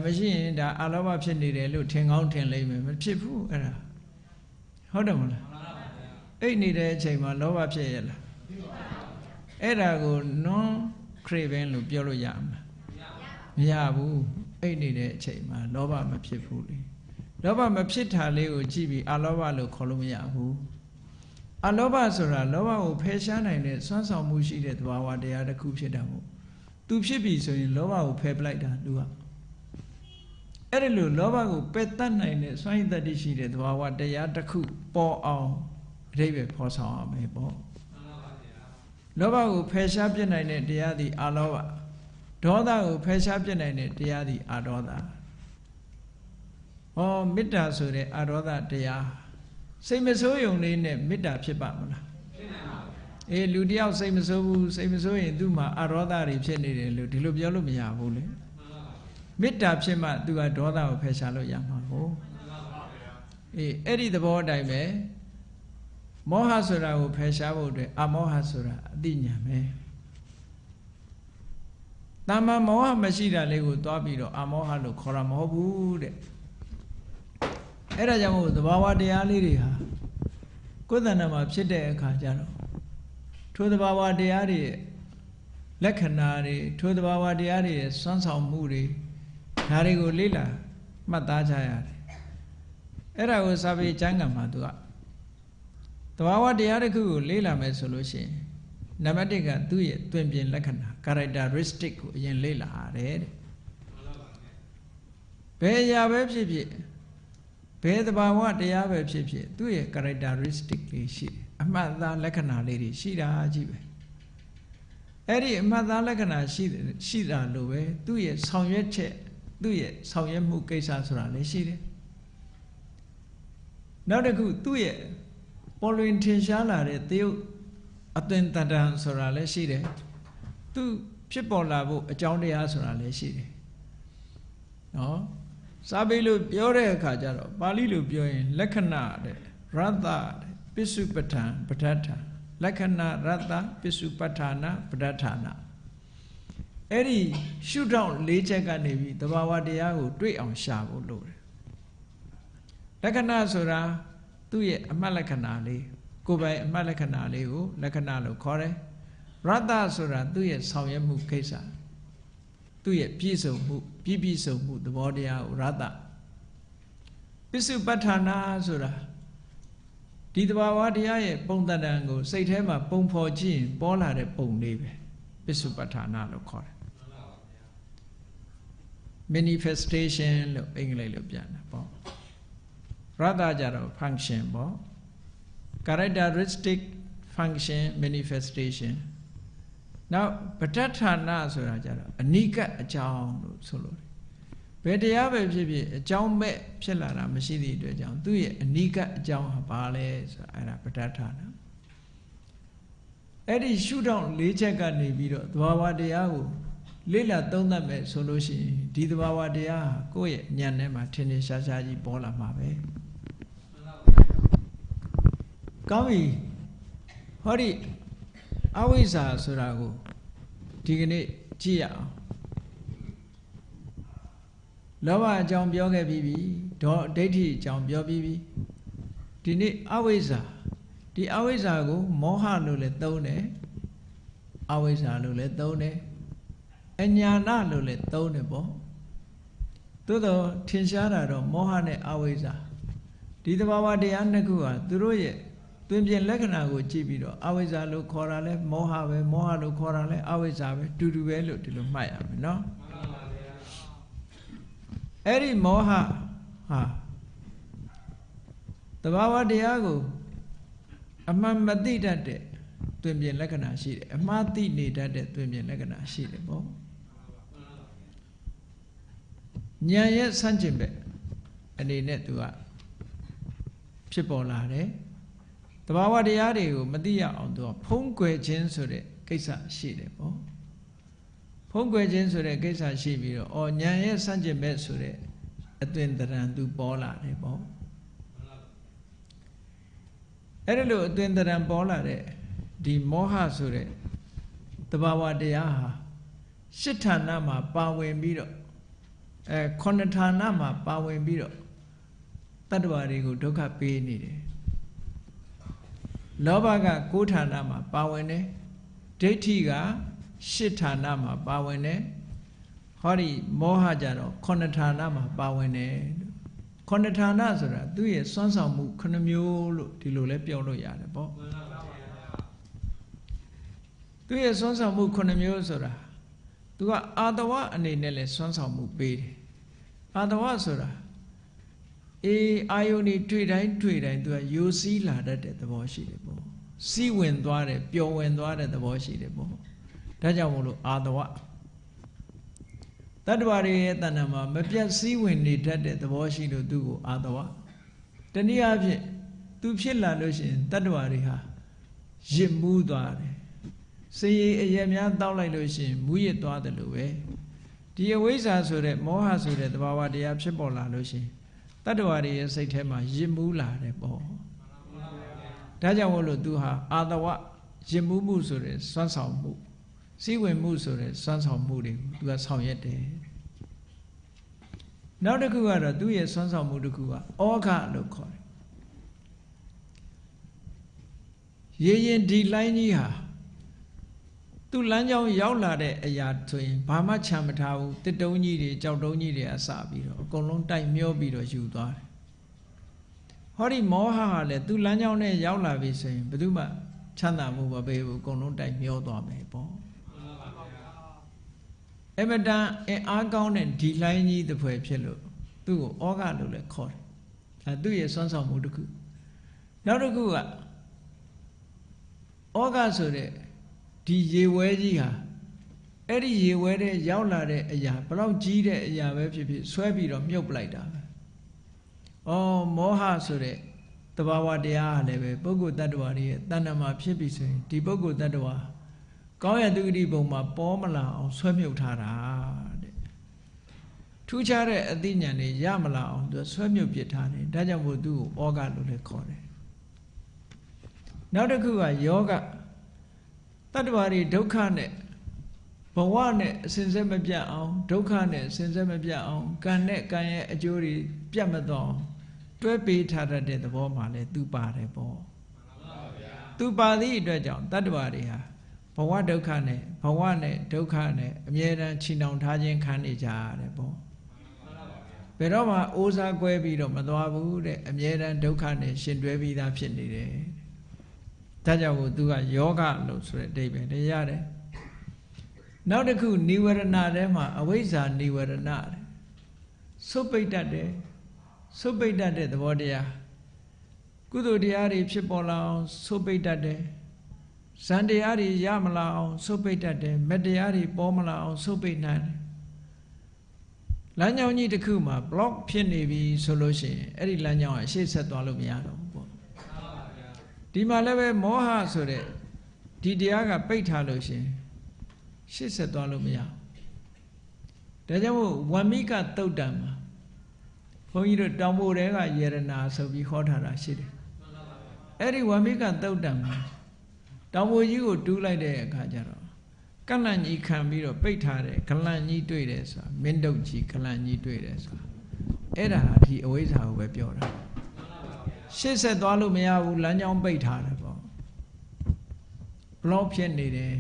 မရှိရင်ဒါအလောဘဖြစ်နေတယ်လို့ထင်ကောင်းထင်လိမ့်မယ်မဖြစ်ဘူးအဲ့ဒါဟုတ်တယ်မလားအိတ်နေတဲ့အချိန်မှာလောဘဖြစ်ရလားအဲ့ဒါကို non craving လို့ပြောလို့ရမှာမရဘူးအိတ်နေတဲ့အချိန်မှာလောဘမဖြစ်ဘူးလေလောဘမဖြစ်တာလေးကိုကြည့်ပြီးအလောဘလို့ခေါ်လို့မရဘူးအလောဘဆိုတာလောဘကိုဖယ်ရှားနိုင်တဲ့စွမ်းဆောင်မှုရှိတဲ့သဘာဝတရားတစ်ခုဖြစ်တာမို့သူဖြစ်ပြီဆိုရင်လောဘကိုဖယ်ပလိုက်တာသူကအဲ့ဒီလိုလောဘကိုပယ်တတ်နိုင်တဲ့စွမ်းရည်တတိရှိတဲ့သဘာဝတရားတစ်ခုပေါ်အောင်အဓိပ္ပာယ်ဖော်ဆောင်ရမယ်ပေါ့လောဘကိုဖယ်ရှားပြစ်နိုင်တဲ့တရားသည်အလောဘဒေါသကိုဖယ်ရှားပြစ်နိုင်တဲ့တရားသည်အဒေါသမေတ္တာဆိုတဲ့အဒေါသတရားစိတ်မဆိုးယုံလေးနဲ့မေတ္တာဖြစ်ပါမလားဖြစ်နိုင်ပါဘူးလူတယောက်စိတ်မဆိုးဘူးစိတ်မဆိုးရင်သူ့မှာအဒေါသတွေဖြစ်နေတယ်လို့ဒီလိုပြောလို့မရဘူးလေမေတ္တာဖြစ်မှသူကဒေါသကိုဖယ်ရှားလို့ရမှာဟုတ်အဲ့ဒီသဘောအတိုင်းပဲမောဟဆိုတာကိုဖယ်ရှားဖို့အတွက်အမောဟဆိုတာအသိဉာဏ်ပဲတမ္မာမောဟမရှိတာလေးကိုသွားပြီးတော့အမောဟလို့ခေါ်တာမဟုတ်ဘူးတဲ့အဲ့ဒါကြောင့်မို့သဘာဝတရားလေးတွေဟာကိုယ်တဏ္ဍာမှာဖြစ်တဲ့အခါကျတော့ထိုသဘာဝတရားတွေလက္ခဏာတွေထိုသဘာဝတရားတွေရဲ့စွမ်းဆောင်မှုတွေဒါတွေကိုလေ့လာမှတ်သားကြရတယ်အဲ့ဒါကိုစာပေကျမ်းဂန်မှာသူကသဘာဝတရားတစ်ခုကိုလေ့လာမယ်ဆိုလို့ရှိရင် နံပါတ်1ကသူ့ရဲ့တွင်ပြင်လက္ခဏာ characteristic ကိုအရင်လေ့လာရတယ်တဲ့ဘယ်အရာပဲဖြစ်ဖြစ်ဘယ်သဘာဝတရားပဲဖြစ်ဖြစ်သူ့ရဲ့ characteristic လေးရှိတယ်အမှတ်အသားလက္ခဏာလေးတွေရှိတာကြီးပဲအဲ့ဒီအမှတ်အသားလက္ခဏာရှိတာလို့ပဲသူ့ရဲ့ဆောင်ရွက်ချက်သူ့ရဲ့ဆောင်ရွက်မှုကိစ္စဆိုတာလည်းရှိတယ်နောက်တစ်ခုသူ့ရဲ့ပေါ်လွင်ထင်ရှားလာတဲ့သရုပ်အသွင်တန်တန်ဆိုတာလည်းရှိတယ်သူဖြစ်ပေါ်လာဖို့အကြောင်းတရားဆိုတာလည်းရှိတယ်နော်စာပေလို့ပြောတဲ့အခါကျတော့ပါဠိလိုပြောရင်လက္ခဏာတဲ့ရတ္တပစ္စုပ္ပထံပဋ္ဌာထလက္ခဏာရတ္တပစ္စုပ္ပဌာနာပဋ္ဌာဌာနာအဲ့ဒီရှုထောင့်၄ချက်ကနေပြီးသဘာဝတရားကိုတွေ့အောင်ရှာဖို့လိုတယ်လက္ခဏာဆိုတာသူ့ရဲ့အမှတ်လက္ခဏာလေးကိုယ်ပိုင်အမှတ်လက္ခဏာလေးကိုလက္ခဏာလို့ခေါ်တယ်ရတ္တဆိုတာသူ့ရဲ့ဆောင်ရွက်မှုကိစ္စသူ့ရဲ့ပြည့်စုံမှုပြည့်စုံမှုသဘောတရားကိုရတ္တပစ္စုပ္ပဌာနာဆိုတာဒီသဘာဝတရားရဲ့ပုံသဏ္ဍာန်ကိုစိတ်ထဲမှာပုံဖော်ကြည့်ရင်ပေါ်လာတဲ့ပုံလေးပဲပစ္စုပ္ပဌာနာလို့ခေါ်တယ် manifestation လို့အင်္ဂလိပ်လိုပြန်တာပေါ့ရတ္တကြတော့ function ပေါ့ characteristic function manifestation နောက်ပဋ္ဌာဌာနာဆိုတာကြတော့အနိကအကြောင်းလို့ဆိုလို့ဘယ်တရားပဲဖြစ်ဖြစ်အကြောင်းမဲ့ဖြစ်လာတာမရှိသည့်အတွက်ကြောင့်သူ့ရဲ့အနိကအကြောင်းဟာဘာလဲဆိုတာအဲ့ဒါပဋ္ဌာဌာနာအဲ့ဒီရှုထောင့်၄ချက်ကနေပြီးတော့သဘာဝတရားကိုလေ့လာသုံးသပ်မယ်ဆိုလို့ရှိရင်ဒီသဘာဝတရားဟာကိုယ့်ရဲ့ဉာဏ်ထဲမှာထင်ထင်ရှားရှားကြီးပေါ်လာမှာပဲကောင်းပြီဟောဒီအဝိဇ္ဇာဆိုတာကိုဒီကနေ့ကြည့်ရအောင်လောဘအကြောင်းပြောခဲ့ပြီးပြီဒေါဒိဋ္ဌိအကြောင်းပြောပြီးပြီဒီနေ့အဝိဇ္ဇာဒီအဝိဇ္ဇာကိုမောဟလို့လည်းသုံးတယ်အဝိဇ္ဇာလို့လည်းသုံးတယ်အညာဏလို့လည်းသုံးတယ်ပေါ့သို့တော့ထင်ရှားတာတော့မောဟနဲ့အဝိဇ္ဇာဒီသဘာဝတရားနှစ်ခုဟာသူတို့ရဲ့တွင်ပြင်လက္ခဏာကိုကြည့်ပြီးတော့အဝိဇ္ဇာလို့ခေါ်တာလဲမောဟပဲမောဟလို့ခေါ်တာလဲအဝိဇ္ဇာပဲတူတူပဲလို့ဒီလိုမှတ်ရမယ်နော်အဲ့ဒီမောဟဟာသဘာဝတရားကိုအမှန်မသိတတ်တဲ့တွင်ပြင်လက္ခဏာရှိတယ်အမှားသိနေတတ်တဲ့တွင်ပြင်လက္ခဏာရှိတယ်ပေါ့ဉာဏ်ရဲ့ဆန့်ကျင်ဘက်အနေနဲ့သူကဖြစ်ပေါ်လာတယ်တဘာဝတရားတွေကိုမသိရအောင်သူကဖုံးကွယ်ခြင်းဆိုတဲ့ကိစ္စရှိတယ်ပေါ့ဖုံးကွယ်ခြင်းဆိုတဲ့ကိစ္စရှိပြီးတော့ဉာဏ်ရဲ့ဆန့်ကျင်ဘက်ဆိုတဲ့အသွင်သဏ္ဍာန်သူပေါ်လာတယ်ပေါ့အဲ့ဒါလို့အသွင်သဏ္ဍာန်ပေါ်လာတဲ့ဒီမောဟဆိုတဲ့တဘာဝတရားဟာရှစ်ဌာနမှာပါဝင်ပြီးတော့ခုနှစ်ဌာနမှာပါဝင်ပြီးတော့တတ္တဝါတွေကိုဒုက္ခပေးနေတယ်လောဘက9ဌာနမှာပါဝင်တယ်ဒိဋ္ဌိက10ဌာနမှာပါဝင်တယ်ဟောဒီမောဟကြတော့9ဌာနမှာပါဝင်တယ်9ဌာနဆိုတာသူ့ရဲ့စွမ်းဆောင်မှု9မျိုးလို့ဒီလိုလဲပြောလို့ရတယ်ပေါ့သူ့ရဲ့စွမ်းဆောင်မှု9မျိုးဆိုတာသူကအာတဝအနေနဲ့လဲစွမ်းဆောင်မှုပေးတယ်အာတဝဆိုတာအာယုန်တွေတွေ့တိုင်းသူကယိုစီးလာတတ်တဲ့သဘောရှိတယ်ပေါ့စီးဝင်သွားတယ်ပျော်ဝင်သွားတဲ့သဘောရှိတယ်ပေါ့ဒါကြောင့်မို့လို့အာတဝတတ္တဝါတွေရဲ့တဏ္ဍာမှာမပြတ်စည်းဝင်နေတတ်တဲ့သဘောရှိလို့သူ့ကိုအာတဝတနည်းအားဖြင့်သူဖြစ်လာလို့ရှိရင်တတ္တဝါတွေဟာရစ်မူးသွားတယ်စေရအရက်များတောက်လိုက်လို့ရှိရင်မူးရစ်သွားတယ်လို့ပဲဒီအဝိဇ္ဇာဆိုတဲ့မောဟဆိုတဲ့သဘာဝတရားဖြစ်ပေါ်လာလို့ရှိရင်တတ္တဝါတွေရဲ့စိတ်ထဲမှာရစ်မူးလာတယ်ပေါ့ဒါကြောင့်မို့လို့သူဟာအာတဝရစ်မူးမှုဆိုတဲ့စွမ်းဆောင်မှုစည်းဝင်မှုဆိုတဲ့စွမ်းဆောင်မှုတွေကိုသူကဆောင်ရွက်တယ်နောက်တစ်ခုကတော့သူ့ရဲ့စွမ်းဆောင်မှုတစ်ခုကဩဃလို့ခေါ်တယ်ရေရင်ဒီလိုင်းကြီးဟာသူ့လမ်းကြောင်းရောက်လာတဲ့အရာဆိုရင်ဘာမှချမ်းမထားဘူးတစ်တုံးကြီးတွေကြောက်တုံးကြီးတွေအစပြီးတော့အကုန်လုံးတိုက်မျောပြီးတော့ယူသွားတယ်ဟောဒီမောဟဟာလည်းသူ့လမ်းကြောင်းနဲ့ရောက်လာပြီဆိုရင်ဘယ်သူမှ ချမ်းသာမှုမပေးဘူးအကုန်လုံးတိုက်မျောသွားမယ်ပေါ့အမတန်အားကောင်းတဲ့ဒီလိုင်းကြီးတစ်ဖွဲ့ဖြစ်လို့သူ့ကိုဩဃလို့လည်းခေါ်တယ်အဲသူ့ရဲ့စွမ်းဆောင်မှုတစ်ခုနောက်တစ်ခုကဩဃဆိုတဲ့ဒီရေဝဲကြီးဟာအဲ့ဒီရေဝဲတဲ့ရောက်လာတဲ့အရာဘလောက်ကြီးတဲ့အရာပဲဖြစ်ဖြစ်ဆွဲပြီးတော့မြုပ်ပလိုက်တာပဲဩမောဟဆိုတဲ့တဘာဝတရားဟာလည်းပဲပုဂ္ဂိုလ်တ attva တွေရဲ့တဏ္ဍမှာဖြစ်ပြီဆိုရင်ဒီပုဂ္ဂိုလ်တ attva ကောင်းရတုဂတိဘုံမှာပေါ်မလာအောင်ဆွဲမြုပ်ထားတာတဲ့ထူးခြားတဲ့အသိဉာဏ်တွေရမလာအောင်သူဆွဲမြုပ်ပစ်ထားတယ်ဒါကြောင့်မို့သူ့ကိုဩဃလို့လည်းခေါ်တယ်နောက်တစ်ခုကယောဂတ attva တွေဒုက္ခနဲ့ဘဝနဲ့အစဉ်ဆက်မပြတ်အောင်ဒုက္ခနဲ့အစဉ်ဆက်မပြတ်အောင်ကံနဲ့ကံရဲ့အကျိုးတွေပြတ်မသွားအောင်တွဲပေးထားတတ်တဲ့သဘောမှလည်းသူပါတယ်ပေါ့သူပါသည့်အတွက်ကြောင့်တ attva တွေဟာဘဝဒုက္ခနဲ့ဘဝနဲ့ဒုက္ခနဲ့အမြဲတမ်းချီနှောင်ထားခြင်းခံနေကြရတယ်ပေါ့ဘယ်တော့မှအိုးစားကွဲပြီးတော့မသွားဘူးတဲ့အမြဲတမ်းဒုက္ခနဲ့ရှင်တွဲပြီးသားဖြစ်နေတယ်ဒါကြောင့်သူကယောဂလို့ဆိုတဲ့အဓိပ္ပာယ်လည်းရတယ်နောက်တစ်ခုနိဝရဏထဲမှာအဝိဇ္ဇာနိဝရဏဆုတ်ပိတ်တတ်တယ်ဆုတ်ပိတ်တတ်တဲ့သဘောတရားကုသိုလ်တရားတွေဖြစ်ပေါ်လာအောင်ဆုတ်ပိတ်တတ်တယ်ဇန်တရားတွေရမလာအောင်ဆုတ်ပိတ်တတ်တယ်မတရားတွေပေါ်မလာအောင်ဆုတ်ပိတ်နိုင်တယ်လမ်းကြောင်းကြီးတစ်ခုမှာ block ဖြစ်နေပြီဆိုလို့ရှိရင်အဲ့ဒီလမ်းကြောင်းကရှေ့ဆက်သွားလို့မရတော့ဘူးပေါ့ဒီမှာလည်းပဲမောဟဆိုတဲ့ဒီတရားကပိတ်ထားလို့ရှိရင်ရှေ့ဆက်သွားလို့မရဘူးဒါကြောင့်မို့ဝမ္မိကသုတ်တံမှာဘုန်းကြီးတို့တောင်ပိုတဲကယေရနာဆိုပြီးဟောထားတာရှိတယ်အဲ့ဒီဝမ္မိကသုတ်တံမှာတောင်ပိုကြီးကိုတူးလိုက်တဲ့အခါကျတော့ကလန့်ကြီးခံပြီးတော့ပိတ်ထားတဲ့ကလန့်ကြီးတွေ့တယ်ဆိုတာမင်းတုတ်ကြီးကလန့်ကြီးတွေ့တယ်ဆိုတာအဲ့ဒါဒီအဝိဇ္ဇာကိုပဲပြောတာရှေ့ဆက်သွားလို့မရဘူးလမ်းကြောင်းပိတ်ထားတယ်ပေါ့ဘလော့ဖြစ်နေတယ်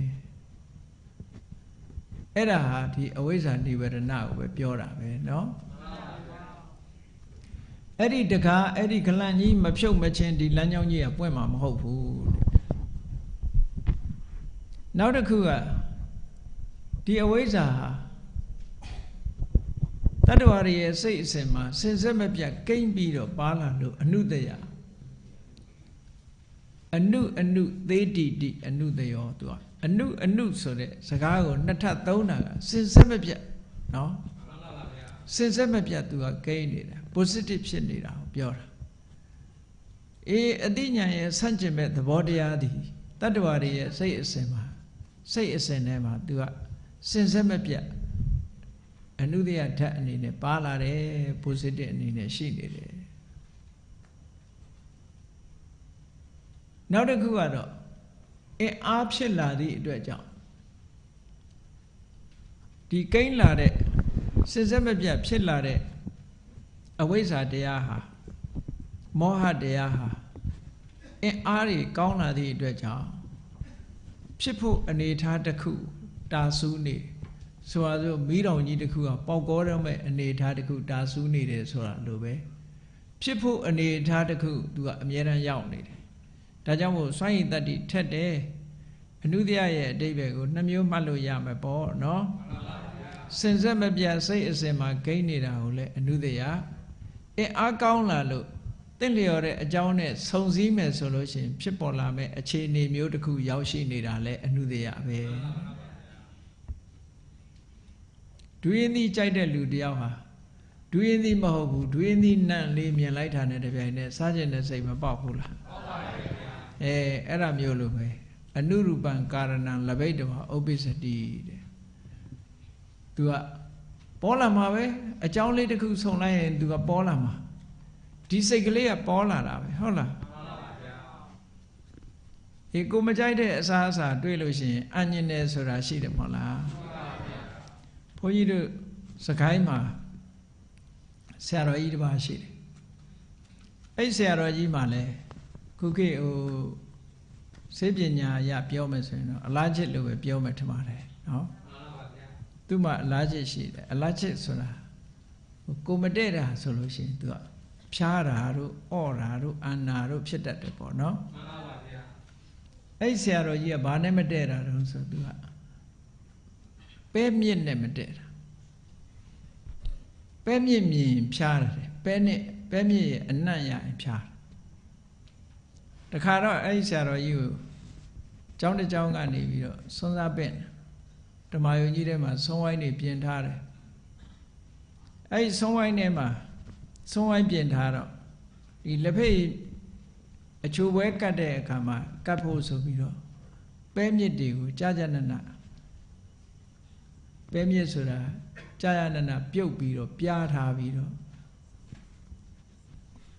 အဲ့ဒါဟာဒီအဝိဇ္ဇာနိဝရဏကိုပဲပြောတာပဲเนาะအဲ့ဒီတကားအဲ့ဒီကလန့်ကြီးမဖြုတ်မချင်းဒီလမ်းကြောင်းကြီးကပွင့်မှာမဟုတ်ဘူးနောက်တစ်ခုကဒီအဝိဇ္ဇာဟာတတ္တဝါရဲ့စိတ်အစဉ်မှာစင်စစ်မပြတ်ကိမ့်ပြီးတော့ပါလာလို့အနုတယအနုသေးတိတိအနုတယောသူကအနုဆိုတဲ့စကားကိုနှစ်ထပ်သုံးတာကစင်စစ်မပြတ်နော်စင်စစ်မပြတ်သူကကိန်းနေတာ positive ဖြစ်နေတာကိုပြောတာအတိညာရဲ့ဆန့်ကျင်မဲ့သဘောတရားသည်တတ္တဝါတွေရဲ့စိတ်အစဉ်မှာစိတ်အစဉ်ထဲမှာသူကစင်စစ်မပြတ်အနုတယဓာတ်အနေနဲ့ပါလာတယ် positive အနေနဲ့ရှိနေတယ်နောက်တစ်ခုကတော့အားဖြစ်လာသည့်အတွက်ကြောင့်ဒီကိန်းလာတဲ့စင်စစ်မပြတ်ဖြစ်လာတဲ့အဝိဇ္ဇာတရားဟာမောဟတရားဟာအားတွေကောင်းလာသည့်အတွက်ကြောင့်ဖြစ်ဖို့အနေထားတစ်ခုတာဆူးနေဆိုပါစို့မိတော်ကြီးတစ်ခုကပေါက်ကောတော့မဲ့အနေထားတစ်ခုတာဆူးနေတယ်ဆိုတာလိုပဲဖြစ်ဖို့အနေထားတစ်ခုသူကအမြဲတမ်းရောက်နေတယ်ဒါကြောင့်မို့စွန့်ရည်တတ္တိထက်တယ်အနုတ္တရရဲ့အဓိပ္ပာယ်ကိုနှမျိုးမှတ်လို့ရမယ်ပေါ့နော်စင်စစ်မပြတ်စိတ်အစဉ်မှာဂိမ်းနေတာကိုလည်းအနုတ္တရအားကောင်းလာလို့တင့်လျော်တဲ့အကြောင်းနဲ့ဆုံစည်းမယ်ဆိုလို့ရှိရင်ဖြစ်ပေါ်လာမဲ့အခြေအနေမျိုးတစ်ခုရောက်ရှိနေတာလည်းအနုတ္တရပဲဒွေရင်သည်ကြိုက်တဲ့လူတယောက်ဟာဒွေရင်သည်မဟုတ်ဘူးဒွေရင်သည်နန့်လေးမြင်လိုက်တာနဲ့တပြိုင်နက်စားခြင်းနဲ့စိတ်မပေါက်ဘူးလားပေါက်ပါဘူးဗျာအဲ့ဒါမျိုးလိုပဲအနုရူပံကာရဏံလဘိတ္တဝဥပ္ပစ္စတိတဲ့သူကပေါ်လာမှာပဲအကြောင်းလေးတစ်ခုဆုံလိုက်ရင်သူကပေါ်လာမှာဒီစိတ်ကလေးကပေါ်လာတာပဲဟုတ်လားမှန်ပါဗျာကိုမကြိုက်တဲ့အစားအစာတွေ့လို့ရှိရင်အညင်တယ်ဆိုတာရှိတယ်မဟုတ်လားမှန်ပါဗျာဘုန်းကြီးတို့စကိုင်းမှာဆရာတော်ကြီးတစ်ပါးရှိတယ်အဲ့ဆရာတော်ကြီးမှလည်းခုခေတ်စေပညာအရပြောမယ်ဆိုရင်တော့အလားချစ်လို့ပဲပြောမယ်ထင်ပါတယ်နော်မှန်ပါဗျာသူမှအလားချစ်ရှိတယ်အလားချစ်ဆိုတာကိုမတည့်တာဆိုလို့ရှိရင်သူကဖြားတာတို့အော့တာတို့အန်နာတို့ဖြစ်တတ်တယ်ပေါ့နော်မှန်ပါဗျာ အဲ့ဆရာတော်ကြီးကဘာနဲ့မတည့်တာတုံးဆိုသူကပဲမြင့်နဲ့မတည့်တာပဲမြင့်မြင်ဖြားတယ်ပဲမြင့်ရဲ့အနံ့ရရင်ဖြားတခါတော့အဲ့ဆရာတော်ကြီးကိုကျောင်းတစ်ကျောင်းကနေပြီးတော့ဆွမ်းစားပင့်ဓမ္မယုံကြီးထဲမှာဆုံးဝိုင်းနေပြင်ထားတယ်အဲ့ဆုံးဝိုင်းထဲမှာဆုံးဝိုင်းပြင်ထားတော့ဒီလက်ဖက်အချိုပွဲကတ်တဲ့အခါမှာကတ်ဖို့ဆိုပြီးတော့ပဲမြစ်တွေကိုကြာကြာနနပဲမြစ်ဆိုတာကြာကြာနနပြုတ်ပြီးတော့ပြားထားပြီးတော့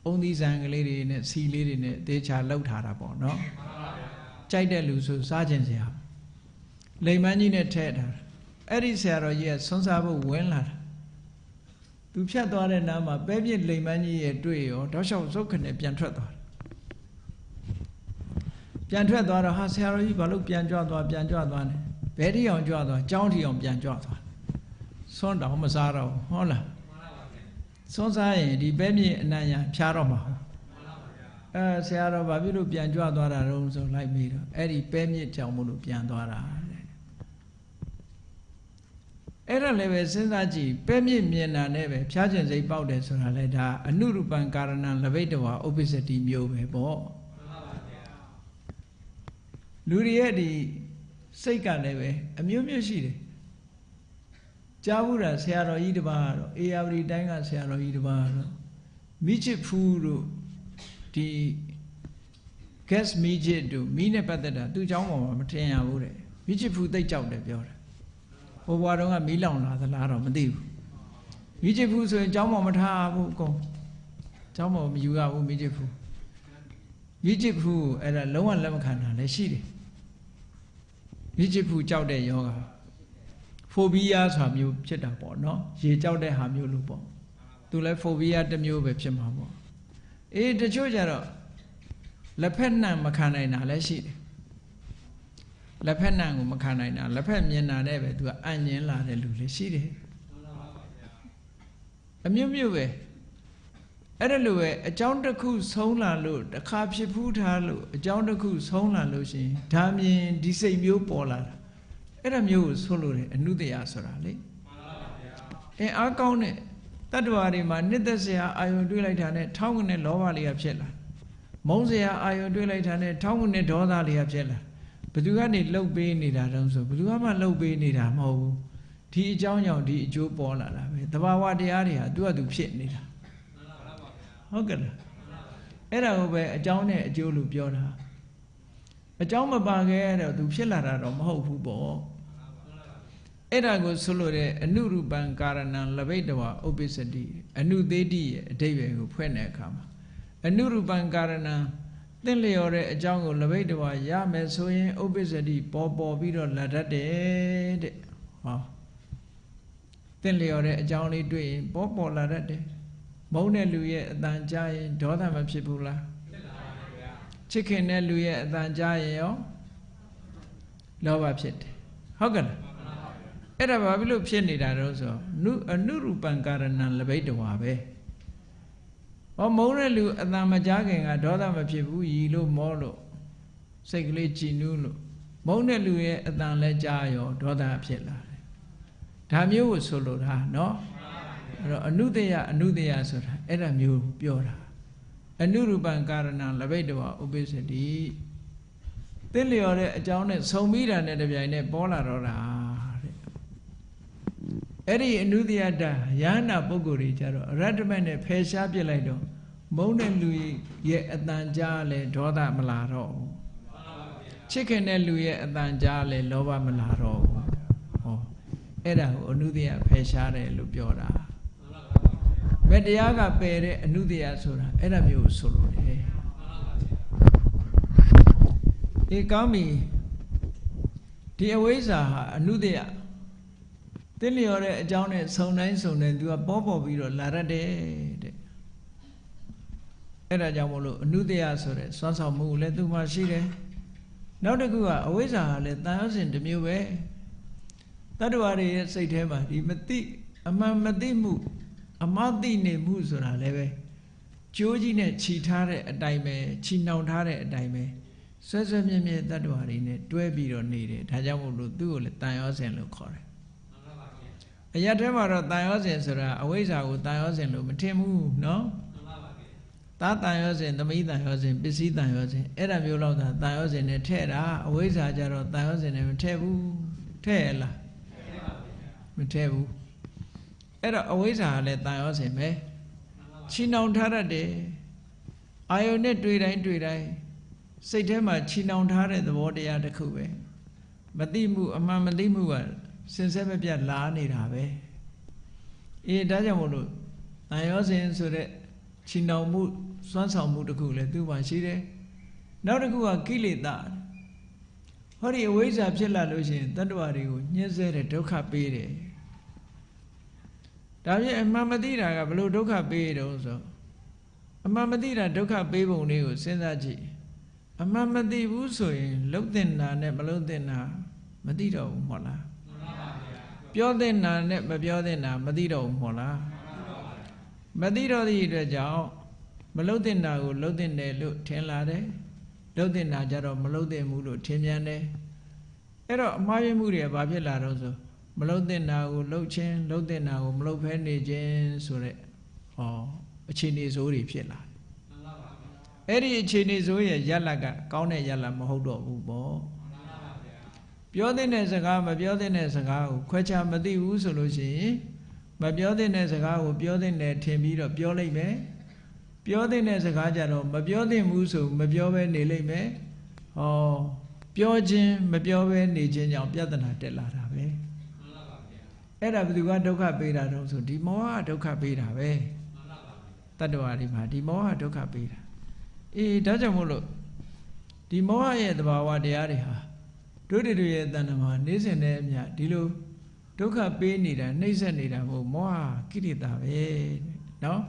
အုံသီးဆန်ကလေးတွေနဲ့စီလေးတွေနဲ့တေချာလှုပ်ထားတာပေါ့နော်ကြိုက်တဲ့လူဆိုစားခြင်းစရာလိမ်မန်းကြီးနဲ့ထဲ့ထားတာအဲ့ဒီဆရာတော်ကြီးကဆွမ်းစားဖို့ဝင်လာတာသူဖြတ်သွားတဲ့နားမှာပဲပြစ်လိမ်မန်းကြီးရဲ့တွေ့ရောတောက်လျှောက်စုတ်ခနဲ့ပြန်ထွက်သွားတယ်ပြန်ထွက်သွားတော့ဟာဆရာတော်ကြီးဘာလို့ပြန်ကြွသွားနေဘယ်ထိအောင်ကြွသွားကျောင်းထိအောင်ပြန်ကြွသွားဆွမ်းတောင်မစားတော့ဟုတ်လားဆွမ်းစားရင်ဒီပဲပြစ်အနံ့ရဖြားတော့မှာဆရာတော်ဘာဖြစ်လို့ပြန်ကြွသွားတာတုံးဆိုလိုက်ပြီးတော့အဲ့ဒီပဲမြစ်ကြောင်မို့လို့ပြန်သွားတာအဲ့ဒါလည်းပဲစဉ်းစားကြည့်ပဲမြင့်မြင်တာနဲ့ပဲဖြားကျင်စိတ်ပေါက်တယ်ဆိုတာလည်းဒါအနုရူပံကာရဏံလဘိတဝါဥပ္ပစ္စတိမျိုးပဲပေါ့လူတွေရဲ့ဒီစိတ်ကလည်းပဲအမျိုးမျိုးရှိတယ်ကြားဘူးတာဆရာတော်ကြီးတစ်ပါးတော့အေယာဝတီတိုင်းကဆရာတော်ကြီးတစ်ပါးတော့မိချစ်ဖူးတို့ဒီ gas မိချစ်တို့မိနဲ့ပတ်သက်တာသူ့เจ้าပေါ်မှာမထင်ရဘူးတဲ့မိချစ်ဖူးသိကြောက်တယ်ပြောတယ်ဘဝတုန်းကမီးလောင်လာသလားတော့မသိဘူးမိချစ်ဖူးဆိုရင်ကျောင်းပေါ်မထားဘူးအကုန်ကျောင်းပေါ်မယူရဘူးမိချစ်ဖူးအဲ့ဒါလုံးဝလက်မခံတာလည်းရှိတယ်မိချစ်ဖူးကြောက်တဲ့ယောဂဖိုဘီးယားဆိုတာမျိုးဖြစ်တာပေါ့နော်ရေကြောက်တဲ့ဟာမျိုးလို့ပေါ့သူလည်းဖိုဘီးယားတစ်မျိုးပဲဖြစ်မှာပေါ့အေးတချို့ကြတော့လက်ဖက်နှံမခံနိုင်တာလည်းရှိတယ်လက်ဖက်နှံကိုမခံနိုင်တာလက်ဖက်မြင်တာနဲ့ပဲသူကအံ့ညင်းလာတဲ့လူလည်းရှိတယ်အမျိုးမျိုးပဲအဲ့ဒါလိုပဲအကြောင်းတစ်ခုဆုံးလာလို့တစ်ခါဖြစ်ဖူးထားလို့အကြောင်းတစ်ခုဆုံးလာလို့ရှိရင်ဒါမြင်ဒီစိတ်မျိုးပေါ်လာတာအဲ့ဒါမျိုးကိုဆိုလို့တယ်အနုတ္တရာဆိုတာလေအားကောင်းတဲ့တတ္တဝါတွေမှာနှစ်သက်စရာအာယုံတွေးလိုက်တာနဲ့ထောင်းကနေလောဘလေးကဖြစ်လာမုန်းစရာအာယုံတွေးလိုက်တာနဲ့ထောင်းကနေဒေါသလေးကဖြစ်လာဘယ်သူကနေလှုပ်ပေးနေတာတုံးဆိုဘယ်သူမှလှုပ်ပေးနေတာမဟုတ်ဘူးဒီအကြောင်းကြောင့်ဒီအကျိုးပေါ်လာတာပဲတဘာဝတရားတွေဟာသူကသူဖြစ်နေတာဟုတ်ကဲ့လားအဲ့ဒါကိုပဲအကြောင်းနဲ့အကျိုးလို့ပြောတာအကြောင်းမပါခဲ့တော့သူဖြစ်လာတာတော့မဟုတ်ဘူးပေါ့အဲ့ဒါကိုဆိုလို့တဲ့အနုရူပံကာရဏံလဘိတဝါဥပ္ပစ္စတိအနုသေးတိရဲ့အဓိပ္ပာယ်ကိုဖွင့်တဲ့အခါမှာအနုရူပံကာရဏံသင်လျော်တဲ့အကြောင်းကိုလဘိတဝါရမယ်ဆိုရင်ဥပ္ပစ္စတိပေါ်ပြီးတော့လာတတ်တယ်တဲ့ဟောသင်လျော်တဲ့အကြောင်းလေးတွေ့ရင်ပေါ်လာတတ်တယ်မုန်းတဲ့လူရဲ့အတန်ကြားရင်ဒေါသမဖြစ်ဘူးလားဖြစ်ပါဘူးဗျာချစ်ခင်တဲ့လူရဲ့အတန်ကြားရင်ရောလောဘဖြစ်တယ်ဟုတ်ကဲ့လားအဲ့ဒါဘာဖြစ်လို့ဖြစ်နေတာတော့ဆိုအနုရူပံကာရဏံလဘိတဝါပဲဟောမုန်းတဲ့လူအတန်မကြားခင်ကဒေါသမဖြစ်ဘူးရီလို့မောလို့စိတ်ကလေးကြည်နူးလို့မုန်းတဲ့လူရဲ့အတန်လည်းကြားရောဒေါသဖြစ်လာတယ်ဒါမျိုးကိုဆိုလိုတာနော်အဲ့တော့အနုတ္တယဆိုတာအဲ့ဒါမျိုးပြောတာအနုရူပံကာရဏံလဘိတဝါဥပ္ပစ္စတိသင်လျော်တဲ့အကြောင်းနဲ့ဆုံပြီးတာနဲ့တပြိုင်နက်ပေါ်လာတော့တာတဲ့အဲ့ဒီအနုတ္တယတယဟနာပုဂ္ဂိုလ်တွေကြတော့အရတ္တမနဲ့ဖယ်ရှားပြစ်လိုက်တော့မုန်းတဲ့လူရဲ့အတန်ကြားလဲဒေါသမလာတော့ဘူးချစ်ခင်တဲ့လူရဲ့အတန်ကြားလဲလောဘမလာတော့ဘူးဟောအဲ့ဒါကိုအနုတ္တယဖယ်ရှားတယ်လို့ပြောတာဘယ်တရားကပယ်တဲ့အနုတ္တယဆိုတာအဲ့ဒါမျိုးကိုဆိုလို့တယ်ဒီကောင်းပြီဒီအဝိဇ္ဇာဟာအနုတ္တယသင်လျော်တဲ့အကြောင်းနဲ့ဆုံတိုင်းသူကပေါ်ပြီးတော့လာရတဲ့အဲ့ဒါကြောင့်မို့လို့အနုတ္တယဆိုတဲ့စွမ်းဆောင်မှုလည်းသူ့မှာရှိတယ်နောက်တစ်ခုကအဝိဇ္ဇာဟာလည်းတန်ရုံးစဉ်တစ်မျိုးပဲတတ္တဝါတွေရဲ့စိတ်ထဲမှာဒီမသိအမှန်မသိမှုအမှားသိနေမှုဆိုတာလည်းပဲကြိုးကြီးနဲ့ခြိထားတဲ့အတိုင်းပဲခြိနှောင်ထားတဲ့အတိုင်းပဲ ဆွဲဆွဲမြဲမြဲတတ္တဝါတွေနဲ့တွဲပြီးတော့နေတယ်ဒါကြောင့်မို့လို့သူ့ကိုလည်းတန်ရောစဉ်လို့ခေါ်တယ်အရာထဲမှာတော့တန်ရောစဉ်ဆိုတာအဝိဇ္ဇာကိုတန်ရောစဉ်လို့မထင်ဘူးနော်သာတန်ရောစဉ်သမီးတန်ရောစဉ်ပစ္စည်းတန်ရောစဉ်အဲ့ဒါမျိုးလောက်သာတန်ရောစဉ်နဲ့ထဲ့တာအဝိဇ္ဇာကြတော့တန်ရောစဉ်နဲ့မထဲ့ဘူးထဲ့ရလားမထဲ့ဘူးအဲ့တော့အဝိဇ္ဇာကလည်းတန်ရောစဉ်ပဲချီနှောင်ထားတတ်တယ်အာယုန်နဲ့တွေ့တိုင်းတွေ့တိုင်းစိတ်ထဲမှာချီနှောင်ထားတဲ့သဘောတရားတစ်ခုပဲမသိမှုအမှန်မသိမှုကစင်ဆက်မပြတ်လာနေတာပဲအေးဒါကြောင့်မို့လို့တန်ရောစဉ်ဆိုတဲ့ချီနှောင်မှုစွမ်းဆောင်မှုတစ်ခုလည်းသူ့မှာရှိတယ်နောက်တစ်ခုကကိလေသာဟောဒီအဝိဇ္ဇာဖြစ်လာလို့ရှိရင်တတ္တဝါတွေကိုညှင်းဆဲတဲ့ဒုက္ခပေးတယ်ဒါဖြင့်အမှန်မသိတာကဘလို့ဒုက္ခပေးတုံးဆိုအမှန်မသိတာဒုက္ခပေးပုံလေးကိုစဉ်းစားကြည့်အမှန်မသိဘူးဆိုရင်လှုပ်တင်တာနဲ့မလှုပ်တင်တာမသိတော့ဘူးမဟုတ်လားပြောတင်တာနဲ့မပြောတင်တာမသိတော့ဘူးမဟုတ်လားမသိတော့သည့်အတွက်ကြောင့်မလှုပ်တင်တာကိုလှုပ်တင်တယ်လို့ထင်လာတယ်လှုပ်တင်တာကြတော့မလှုပ်တင်ဘူးလို့ထင်ပြန်တယ်အဲ့တော့အမှားယွင်းမှုတွေဘာဖြစ်လာတော့ဆိုမလှုပ်တင်တာကိုလှုပ်ခြင်းလှုပ်တင်တာကိုမလှုပ်ဖဲနေခြင်းဆိုတဲ့အခြေအနေဆိုးတွေဖြစ်လာအဲ့ဒီအခြေအနေဆိုးရဲ့ရလကကောင်းတဲ့ရလမဟုတ်တော့ဘူးပေါ့ပြောတဲ့စကားမပြောတဲ့စကားကိုခွဲခြားမသိဘူးဆိုလို့ရှိရင်မပြောတဲ့စကားကိုပြောတဲ့ထင်ပြီးတော့ပြောလိုက်မယ်ပြောတဲ့စကားကြတော့မပြောသင့်ဘူးဆိုမပြောဘဲနေလိုက်မယ်ပြောခြင်းမပြောဘဲနေခြင်းကြောင့်ပြဿနာတက်လာတာပဲအဲ့ဒါဘယ်သူကဒုက္ခပေးတာတော့ဆိုဒီမောဟဒုက္ခပေးတာပဲတတ္တဝါတွေမှာဒီမောဟဒုက္ခပေးတာအေးဒါကြောင့်မို့လို့ဒီမောဟရဲ့သဘာဝတရားတွေဟာတို့တွေရဲ့တဏ္ဍာမှာနေစဉ်နဲ့အမျှဒီလိုဒုက္ခပေးနေတာနှိမ့်ဆက်နေတာမဟုတ်မောဟကိရိတာပဲနော်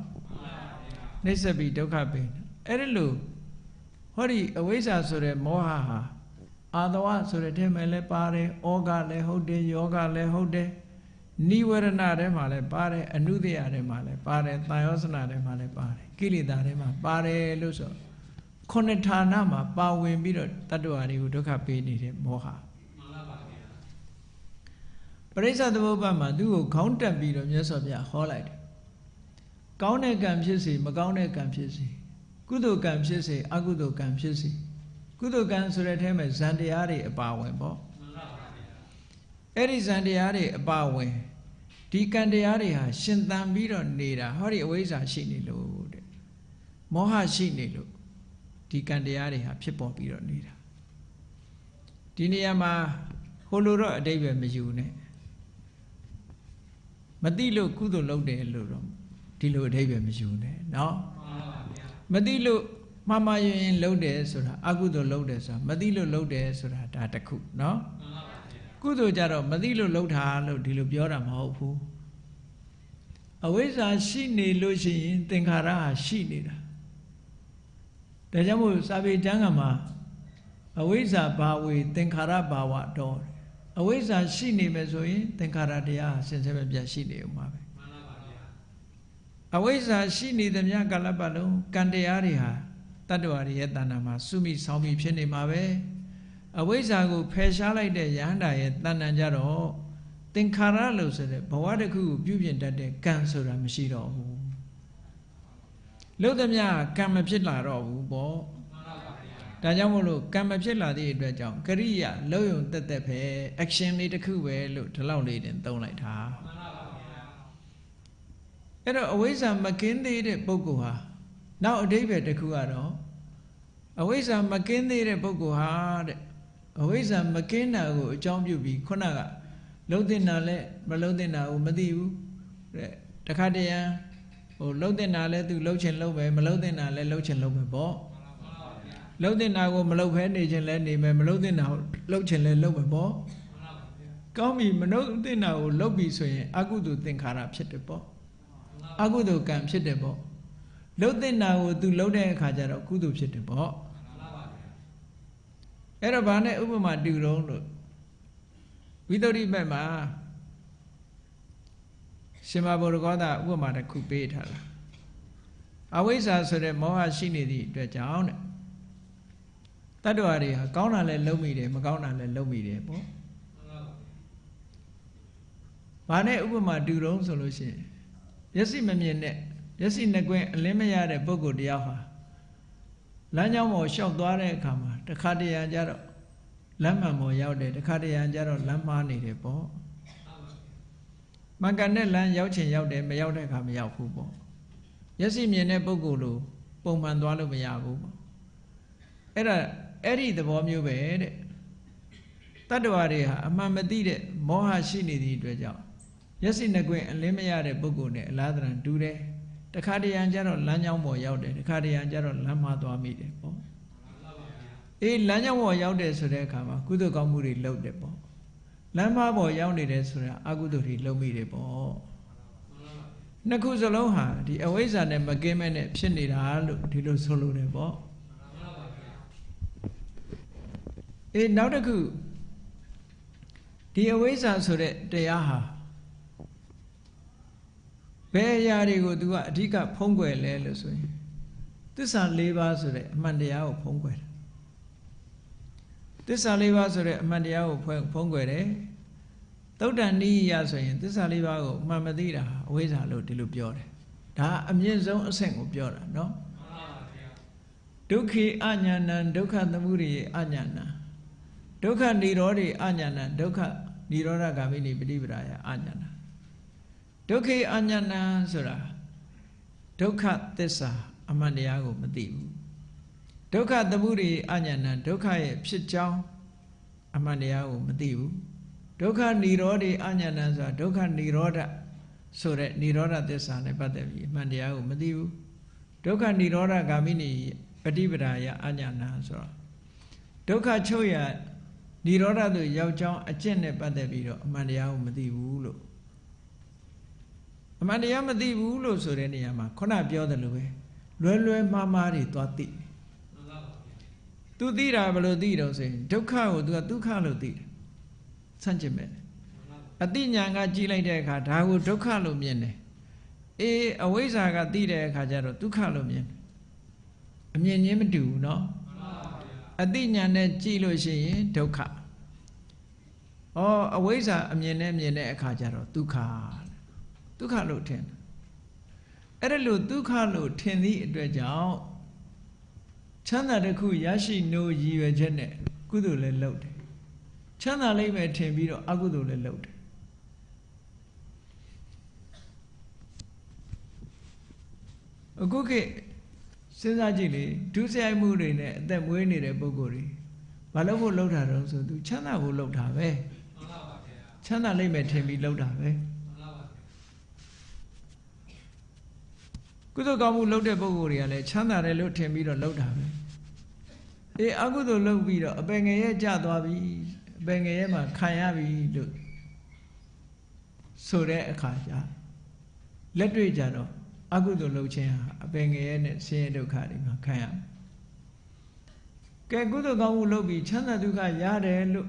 နှိမ့်ဆက်ပြီးဒုက္ခပေးအဲ့ဒီလိုဟောဒီအဝိဇ္ဇာဆိုတဲ့မောဟဟာအာသဝဆိုတဲ့ထဲမှာလည်းပါတယ်ဩဃလည်းဟုတ်တယ်ယောဂလည်းဟုတ်တယ်နိဝရဏထဲမှာလည်းပါတယ်အနုတ္တယထဲမှာလည်းပါတယ်တန်ရောစနာထဲမှာလည်းပါတယ်ကိလေသာထဲမှာပါတယ်လို့ဆိုခုနှစ်ဌာနမှာပါဝင်ပြီးတော့တတ္တဝါတွေကိုဒုက္ခပေးနေတဲ့မောဟပရိစ္ဆသမုပ္ပါမှာသူ့ကိုခေါင်းတက်ပြီးတော့မြတ်စွာဘုရားဟောလိုက်တယ်ကောင်းတဲ့ကံဖြစ်စေမကောင်းတဲ့ကံဖြစ်စေကုသိုလ်ကံဖြစ်စေအကုသိုလ်ကံဖြစ်စေကုသိုလ်ကံဆိုတဲ့ထဲမှာဇန်တရားတွေအပါဝင်ပေါ့အဲ့ဒီဇန်တရားတွေအပါဝင်ဒီကံတရားတွေဟာရှင်သန်ပြီးတော့နေတာဟောဒီအဝိဇ္ဇာရှိနေလို့တဲ့မောဟရှိနေလို့ဒီကံတရားတွေဟာဖြစ်ပေါ်ပြီးတော့နေတာဒီနေရာမှာဟိုလိုတော့အတိတ်ပဲမယူနဲ့မသိလို့ကုသိုလ်လုပ်တယ်လို့တော့ဒီလိုအတိတ်ပဲမယူနဲ့နော်မသိလို့မှားမှားရင်လုပ်တယ်ဆိုတာအကုသိုလ်လုပ်တယ်ဆိုတာမသိလို့လုပ်တယ်ဆိုတာဒါတစ်ခုနော်ကုသိုလ်ကြတော့မသိလို့လုပ်တာလို့ဒီလိုပြောတာမဟုတ်ဘူးအဝိဇ္ဇာရှိနေလို့ရှိရင်သင်္ခါရဟာရှိနေတာဒါကြောင့်မို့စာပေကျမ်းကမှာအဝိဇ္ဇာဘာဝေသင်္ခါရဘာဝတော်အဝိဇ္ဇာရှိနေမယ်ဆိုရင်သင်္ခါရတရားဆင်ဆဲမပြတ်ရှိနေဦးမှာပဲမှန်ပါဗျာအဝိဇ္ဇာရှိနေသမျှကာလပတ်လုံးကံတရားတွေဟာတတ္တဝါတွေရဲ့တဏ္ဍာမှာစုမိဆောင်းမိဖြစ်နေမှာပဲအဝိဇ္ဇာကိုဖယ်ရှားလိုက်တဲ့ယဟန္တာရဲ့တဏ္ဍာကြတော့သင်္ခါရလို့ဆိုတဲ့ဘဝတစ်ခုကိုပြုပြင်တတ်တဲ့ကံဆိုတာမရှိတော့ဘူးလို့သမျှကံမဖြစ်လာတော့ဘူးပေါ့ဒါကြောင့်မို့လို့ကံမဖြစ်လာသည့်အတွက်ကြောင့်ကရိယာလုံယုံတက်တက်ပဲ action လေးတစ်ခုပဲလို့ဒီလောက်လေးတင်သုံးလိုက်တာအဲ့တော့အဝိဇ္ဇာမကင်းသေးတဲ့ပုဂ္ဂိုလ်ဟာနောက်အဓိပ္ပာယ်တစ်ခုကတော့အဝိဇ္ဇာမကင်းသေးတဲ့ပုဂ္ဂိုလ်ဟာတဲ့အဝိဇ္ဇာမကင်းတာကိုအကြောင်းပြုပြီးခုနကလုံးတင်တာလဲမလုံးတင်တာကိုမသိဘူးတဲ့တခါတည်းရန်လုံးတင်တာလဲသူလှုပ်ချင်လှုပ်ပဲမလုံးတင်တာလဲလှုပ်ချင်လှုပ်ပဲပေါ့လှုပ်တင်တာကိုမလှုပ်ဖဲနေချင်လဲနေမယ်မလှုပ်တင်တာကိုလှုပ်ချင်လဲလှုပ်ပဲပေါ့ကောင်းပြီမလှုပ်တင်တာကိုလှုပ်ပြီဆိုရင်အကုသိုလ်သင်္ခါရဖြစ်တယ်ပေါ့အကုသိုလ်ကံဖြစ်တယ်ပေါ့လှုပ်တင်တာကိုသူလှုပ်တဲ့အခါကျတော့ကုသိုလ်ဖြစ်တယ်ပေါ့အဲ့တော့ဗာနဲ့ဥပမာတူတော့လို့ဝိသုဒ္ဓိဘက်မှာရှင်မဗောဓဂောသဥပမာတစ်ခုပေးထားတာအဝိဇ္ဇာဆိုတဲ့မောဟရှိနေသည့်အတွက်ကြောင့်တဲ့ တတ္တဝါတွေဟာကောင်းတာလည်းလုံးမိတယ်မကောင်းတာလည်းလုံးမိတယ်ပေါ့ဘာနဲ့ဥပမာတူတုံးဆိုလို့ရှိရင်မျက်စိမမြင်နဲ့မျက်စိနှကွင်းအလင်းမရတဲ့ပုဂ္ဂိုလ်တယောက်ဟာလမ်းကြောင်းပေါ်လျှောက်သွားတဲ့အခါမှာတခါတရံကြတော့လမ်းမှန်ပေါ်ရောက်တယ်တခါတရံကြတော့လမ်းမှားနေတယ်ပေါ့မှန်ကန်တဲ့လမ်းရောက်ချင်ရောက်တယ်မရောက်တဲ့အခါမရောက်ဘူးပေါ့မျက်စိမြင်တဲ့ပုဂ္ဂိုလ်လိုပုံမှန်သွားလို့မရဘူးပေါ့အဲ့ဒီသဘောမျိုးပဲတဲ့တတ္တဝါတွေဟာအမှန်မသိတဲ့မောဟရှိနေသည့်အတွက်ကြောင့်မျက်စိနှကွင်းအလင်းမရတဲ့ပုဂ္ဂိုလ်နဲ့အလားတန်တူတယ်တခါတရံကြတော့လမ်းကြောင်းပေါ်ရောက်တယ်တခါတရံကြတော့လမ်းမှားသွားမိတယ်ပေါ့အေးလမ်းကြောင်းပေါ်ရောက်တယ်ဆိုတဲ့အခါမှာကုသိုလ်ကောင်းမှုတွေလုပ်တယ်ပေါ့လမ်းမှားပေါ်ရောက်နေတယ်ဆိုတာအကုသိုလ်တွေလုပ်မိတယ်ပေါ့နှစ်ခုစလုံးဟာဒီအဝိဇ္ဇာနဲ့မကင်းမဲ့နဲ့ဖြစ်နေတာလို့ဒီလိုဆိုလိုတယ်ပေါ့အေးနောက်တစ်ခုဒီအဝိဇ္ဇာဆိုတဲ့တရားဟာဘယ်အရာတွေကို तू ကအဓိကဖုံးကွယ်လဲလို့ဆိုရင်သစ္စာ၄ပါးဆိုတဲ့အမှန်တရားကိုဖုံးကွယ်တယ်သစ္စာ၄ပါးဆိုတဲ့အမှန်တရားကိုဖုံးကွယ်တယ်သုတ္တန်နိယဆိုရင်သစ္စာ၄ပါးကိုအမှန်မသိတာအဝိဇ္ဇာလို့ဒီလိုပြောတယ်ဒါအမြင့်ဆုံးအဆင့်ကိုပြောတာနော်ဒုက္ခိအညာဏံဒုက္ခသမုဒိယအညာဏံဒုက္ခនិရောဓိအညာဏံဒုက္ခនិရောဓဂ ामिनि ပฏิပဒါယအညာဏံဒုက္ခိအညာဏံဆိုတာဒုက္ခသစ္စာအမှန်တရားကိုမသိဘူးဒုက္ခသမုဒိယအညာဏံဒုက္ခရဲ့ဖြစ်ကြောင်းအမှန်တရားကိုမသိဘူးဒုက္ခនិရောဓိအညာဏံဆိုတာဒုက္ခនិရောဓဆိုတဲ့និရောဓသစ္စာနဲ့ပတ်သက်ပြီးအမှန်တရားကိုမသိဘူးဒုက္ခនិရောဓဂ ामिनि ပฏิပဒါယအညာဏံဆိုတော့ဒုက္ခချုပ်ရនិရောဓသို့ရောက်ကြောင်းအကျင့်နဲ့ပတ်သက်ပြီးတော့အမှန်တရားကိုမသိဘူးလို့အမှန်တရားမသိဘူးလို့ဆိုတဲ့နေရာမှာခုနပြောသလိုပဲလွယ်မှားမှားတွေသွားသိသူသိတာဘယ်လိုသိတော့ဆိုရင်ဒုက္ခကိုသူကဒုက္ခလို့သိတယ်ဆန့်ကျင်မဲ့အတိညာဏ်ကကြည့်လိုက်တဲ့အခါဒါကိုဒုက္ခလို့မြင်တယ်အေးအဝိဇ္ဇာကသိတဲ့အခါကျတော့ဒုက္ခလို့မြင်တယ်အမြင်ချင်းမတူဘူးเนาะအတိညာဏ်နဲ့ကြည့်လို့ရှိရင်ဒုက္ခအဝိဇ္ဇာအမြင်နဲ့မြင်တဲ့အခါကျတော့ဒုက္ခလို့ထင်တယ်အဲ့ဒါလို့ဒုက္ခလို့ထင်သည့်အတွက်ကြောင့်ချမ်းသာတစ်ခုရရှိနိုးရည်ရွယ်ချက်နဲ့ကုသိုလ်လည်းလုပ်တယ်ချမ်းသာလိမ့်မယ်ထင်ပြီးတော့အကုသိုလ်လည်းလုပ်တယ်အခုခေတ်စဉ်းစားကြည့်လေဒုစရိုက်မှုတွေနဲ့အသက်မွေးနေတဲ့ပုဂ္ဂိုလ်တွေဘာလို့ဖို့လှုပ်တာတော့ဆိုသူချမ်းသာဖို့လှုပ်တာပဲမှန်ပါပါဗျာချမ်းသာလိမ့်မယ်ထင်ပြီးလှုပ်တာပဲမှန်ပါပါကုသိုလ်ကောင်းမှုလှုပ်တဲ့ပုဂ္ဂိုလ်တွေကလည်းချမ်းသာတယ်လို့ထင်ပြီးတော့လှုပ်တာပဲအေးအကုသိုလ်လှုပ်ပြီးတော့အပင်ငယ်ရဲ့ကျသွားပြီအပင်ငယ်ရဲ့မှာခံရပြီလို့ဆိုတဲ့အခါကျလက်တွေ့ကြတော့အကုသိုလ်လုပ်ခြင်းဟာအပင်ငယ်ရဲ့နဲ့ဆင်းရဲဒုက္ခတွေမှာခံရမယ်ကဲကုသိုလ်ကောင်းမှုလုပ်ပြီးချမ်းသာဒုက္ခရတယ်လို့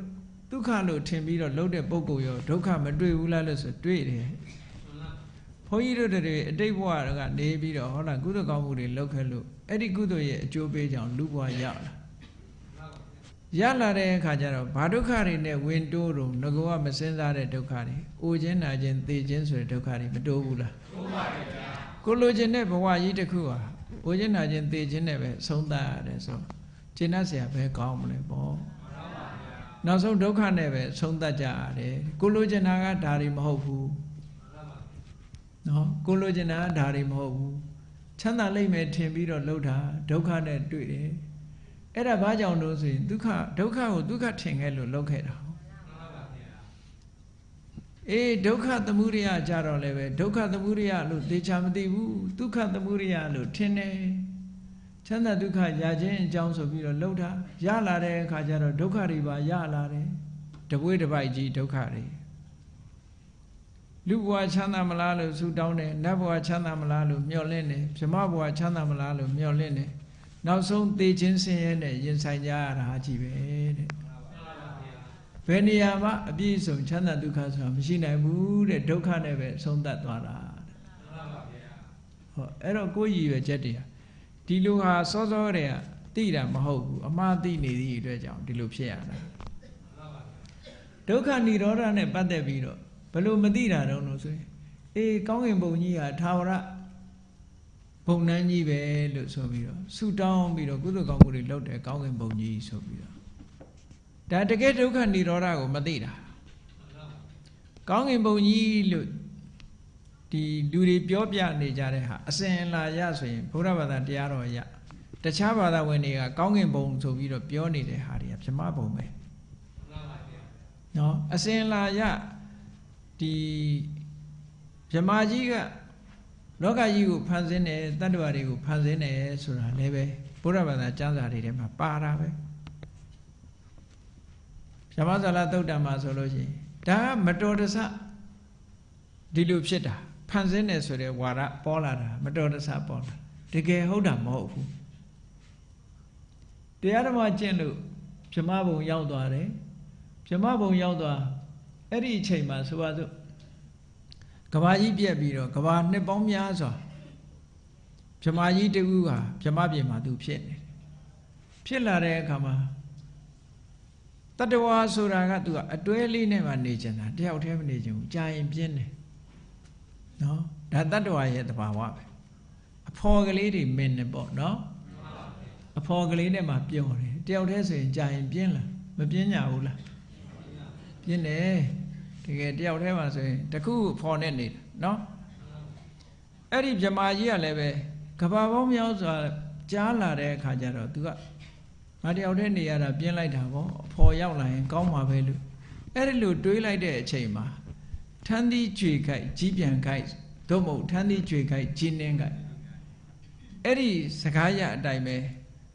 ဒုက္ခလို့ထင်ပြီးတော့လုပ်တဲ့ပုဂ္ဂိုလ်ရောဒုက္ခမတွေ့ဘူးလားလို့ဆိုတွေ့တယ်ဘုန်းကြီးတို့တွေအတိတ်ဘဝကနေပြီးတော့ဟောလားကုသိုလ်ကောင်းမှုတွေလုပ်ခဲ့လို့အဲ့ဒီကုသိုလ်ရဲ့အကျိုးပေးကြောင့်လူဘဝရလာတဲ့အခါကျတော့ဘာဒုက္ခတွေနဲ့ဝင်တိုးတော့ငကောကမစင်စားတဲ့ဒုက္ခတွေအိုခြင်းနာခြင်းသေခြင်းဆိုတဲ့ဒုက္ခတွေမတိုးဘူးလားတိုးပါရဲ့ဗျာကိုလိုချင်တဲ့ဘဝကြီးတစ်ခုဟာအိုခြင်းနာခြင်းသေခြင်းနဲ့ပဲဆုံးသတ်ရတယ်ဆိုကျင့်တတ်เสียပဲကောင်းမလဲပေါ့နောက်ဆုံးဒုက္ခနဲ့ပဲဆုံးသတ်ကြရတယ်ကိုလိုချင်တာကဒါတွေမဟုတ်ဘူးနော်ကိုလိုချင်တာကဒါတွေမဟုတ်ဘူးချမ်းသာလိမ့်မယ်ထင်ပြီးတော့လှုပ်တာဒုက္ခနဲ့တွေ့တယ်အဲ့ဒါဘာကြောင့်လို့ဆိုရင်ဒုက္ခကိုဒုက္ခထင်ခဲ့လို့လှုပ်ခဲ့တာအေးဒုက္ခသမုဒယကြတော့လည်းပဲဒုက္ခသမုဒယလို့သေချာမသိဘူးဒုက္ခသမုဒယလို့ထင်တယ်ချမ်းသာဒုက္ခရခြင်းအကြောင်းဆိုပြီးတော့လှုပ်တာရလာတဲ့အခါကျတော့ဒုက္ခတွေပါရလာတယ်တပွေးတစ်ပိုက်ကြီးဒုက္ခတွေလူဘဝချမ်းသာမလားလို့ဆုတောင်းတယ်နတ်ဘဝချမ်းသာမလားလို့မျှော်လင့်တယ်ဗြဟ္မဘဝချမ်းသာမလားလို့မျှော်လင့်တယ်နောက်ဆုံးသေခြင်းဆင်းရဲနဲ့ရင်ဆိုင်ကြရတာကြီးပဲတဲ့ဘယ်နေရာမှာအပြည့်စုံချမ်းသာဒုက္ခဆိုတာမရှိနိုင်ဘူးတဲ့ဒုက္ခနဲ့ပဲဆုံးသတ်သွားတာတဲ့ဟောအဲ့တော့ကိုယ်ရည်ရွယ်ချက်တွေဒီလူဟာစောစောတည်းက သိတာမဟုတ်ဘူးအမှားသိနေသည့်အတွက်ကြောင့်ဒီလိုဖြစ်ရတာဒုက္ခនិရောဓနဲ့ပတ်သက်ပြီးတော့ဘယ်လိုမသိတာတော့လို့ဆိုရင်အေးကောင်းကင်ဘုံကြီးဟာထာဝရဘုံနှန်းကြီးပဲလို့ဆိုပြီးတော့ဆူတောင်းပြီးတော့ကုသိုလ်ကောင်းမှုတွေလုပ်တယ်ကောင်းကင်ဘုံကြီးဆိုပြီးတော့ဒါတကယ်ဒုက္ခនិရောဓကိုမသိတာကောင်းကင်ဘုံကြီးလို့ဒီလူတွေပြောပြနေကြတဲ့ဟာအစဉ်လာရဆိုရင်ဘုရားဘာသာတရားတော်ရတခြားဘာသာဝင်တွေကကောင်းကင်ဘုံဆိုပြီးတော့ပြောနေတဲ့ဟာတွေကဗြဟ္မဘုံပဲနော်အစဉ်လာရဒီဗြဟ္မာကြီးကလောကကြီးကိုဖန်ဆင်းတယ်တတ္တဝါတွေကိုဖန်ဆင်းတယ်ဆိုတာလည်းပဲဘုရားဘာသာကျမ်းစာတွေထဲမှာပါတာပဲဗြဟ္မဇာလသုတ်တံမှာဆိုလို့ရှိရင်ဒါကမတော်တဆဒီလိုဖြစ်တာဖန်ဆင်းတယ်ဆိုတဲ့ဝါဒပေါ်လာတာမတော်တဆပေါ်လာတကယ်ဟုတ်တာမဟုတ်ဘူးတရားဓမ္မကျင့်လို့ဗြဟ္မဘုံရောက်သွားတယ်ဗြဟ္မဘုံရောက်သွားအဲ့ဒီအချိန်မှာဆိုပါစို့ကဘာကြီးပြက်ပြီးတော့ကဘာနှစ်ပေါင်းများစွာဗြဟ္မာကြီးတူဟာဗြဟ္မပြင်မှာသူဖြစ်နေတယ်ဖြစ်လာတဲ့အခါမှာတတဝါဆိုတာကသူကအတွဲလေးနဲ့မှနေကျင်တာတယောက်တည်းမနေကျင်ဘူးကြာရင်ပြင်းတယ်နော်ဒါတတဝါရဲ့သဘာဝပဲအဖော်ကလေးတွေမင်းနေပေါ့နော်အဖော်ကလေးနဲ့မှပျော်တယ်တယောက်တည်းဆိုရင်ကြာရင်ပြင်းလားမပြင်းကြဘူးလားပြင်းတယ်တကယ်တယောက်တည်းမှာဆိုရင်တခုဖော်နဲ့နေတာနော်အဲ့ဒီဗြဟ္မာကြီးကလည်းပဲကဘာပေါင်းများစွာကြားလာတဲ့အခါကျတော့သူကငါတယောက်တည်းနေရတာပြင်းလိုက်တာပေါ့အဖော်ရောက်လာရင်ကောင်းမှာပဲလို့အဲ့ဒီလိုတွေးလိုက်တဲ့အချိန်မှာထန်းသီးကြွေခိုက်ကြီးပြန်ခိုက်သို့မဟုတ်ထန်းသီးကြွေခိုက်ကြီးနှင်းခိုက်အဲ့ဒီစကားရအတိုင်းပဲ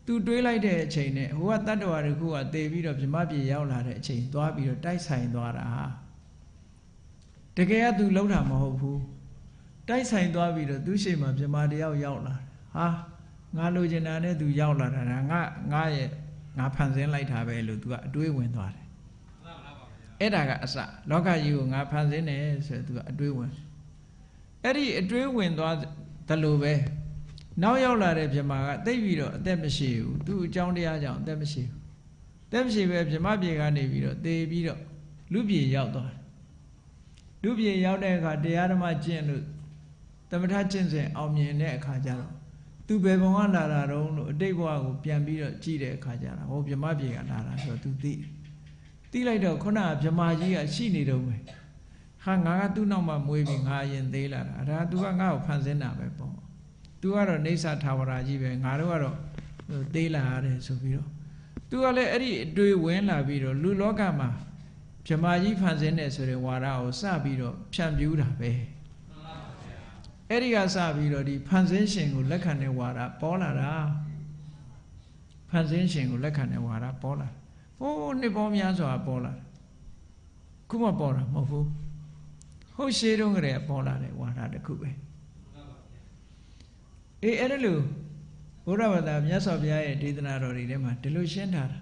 သူတွေးလိုက်တဲ့အချိန်နဲ့ဟိုကတတ္တဝါတစ်ခုကတည်ပြီးတော့ဗြဟ္မပြေရောက်လာတဲ့အချိန်သွားပြီးတော့တိုက်ဆိုင်သွားတာတကယ်ကသူလှုပ်တာမဟုတ်ဘူးတိုက်ဆိုင်သွားပြီးတော့သူ့ရှိမှဗြဟ္မာတယောက်ရောက်လာဟာငါလိုချင်တာနဲ့သူရောက်လာတာငါဖန်ဆင်းလိုက်တာပဲလို့သူကအတွေးဝင်သွားတယ်အဲ့ဒါကအစလောကကြီးကိုငါဖန်ဆင်းတယ်ဆိုသူကအတွေးဝင်အဲ့ဒီအတွေးဝင်သွားတယ်လို့ပဲနောက်ရောက်လာတဲ့ဗြဟ္မာကသိပြီးတော့အသက်မရှိဘူးသူ့အကြောင်းတရားကြောင့်အသက်မရှိဘူးအသက်မရှိပဲဗြဟ္မာပြေကနေပြီးတော့သေပြီးတော့လူပြေရောက်သွားတယ်လူပြေရောက်တဲ့အခါတရားဓမ္မကျင့်လို့သမထကျင့်စဉ်အောင်မြင်တဲ့အခါကျတော့သူဘယ်ဘုံကလာတာတော့လို့အတိတ်ဘဝကိုပြန်ပြီးတော့ကြည့်တဲ့အခါကျတော့ဟောဗြဟ္မာပြေကလာတာဆိုတော့သူသိလိုက်တော့ခုနကဗြဟ္မာကြီးကရှိနေတော့မယ်ဟာငါကသူ့နောက်မှာမွေးပြီးငါအရင်သေးလာတာဒါသူကငါ့ကိုဖန်ဆင်းတာပဲပေါ့သူကတော့နေဆာထာဝရကြီးပဲငါတို့ကတော့သေးလာရတယ်ဆိုပြီးတော့သူကလည်းအဲ့ဒီအတွေ့ဝင်လာပြီးတော့လူလောကမှာဗြဟ္မာကြီးဖန်ဆင်းတယ်ဆိုတဲ့ဝါဒကိုစပြီးတော့ဖြန့်ပြူးတာပဲအဲ့ဒီကစပြီးတော့ဒီဖန်ဆင်းရှင်ကိုလက်ခံတဲ့ဝါဒပေါ်လာတာဖန်ဆင်းရှင်ကိုလက်ခံတဲ့ဝါဒပေါ်လာဟိုးနှစ်ပေါင်းများစွာပေါ်လာခုမှပေါ်တာမဟုတ်ဘူးဟုတ်ရှေးတုန်းကတည်းကပေါ်လာတဲ့ဝါဒတစ်ခုပဲအေးအဲ့ဒါလို့ဘုရားဘာသာမြတ်စွာဘုရားရဲ့ဒေသနာတော်တွေထဲမှာဒီလိုရှင်းထားတာ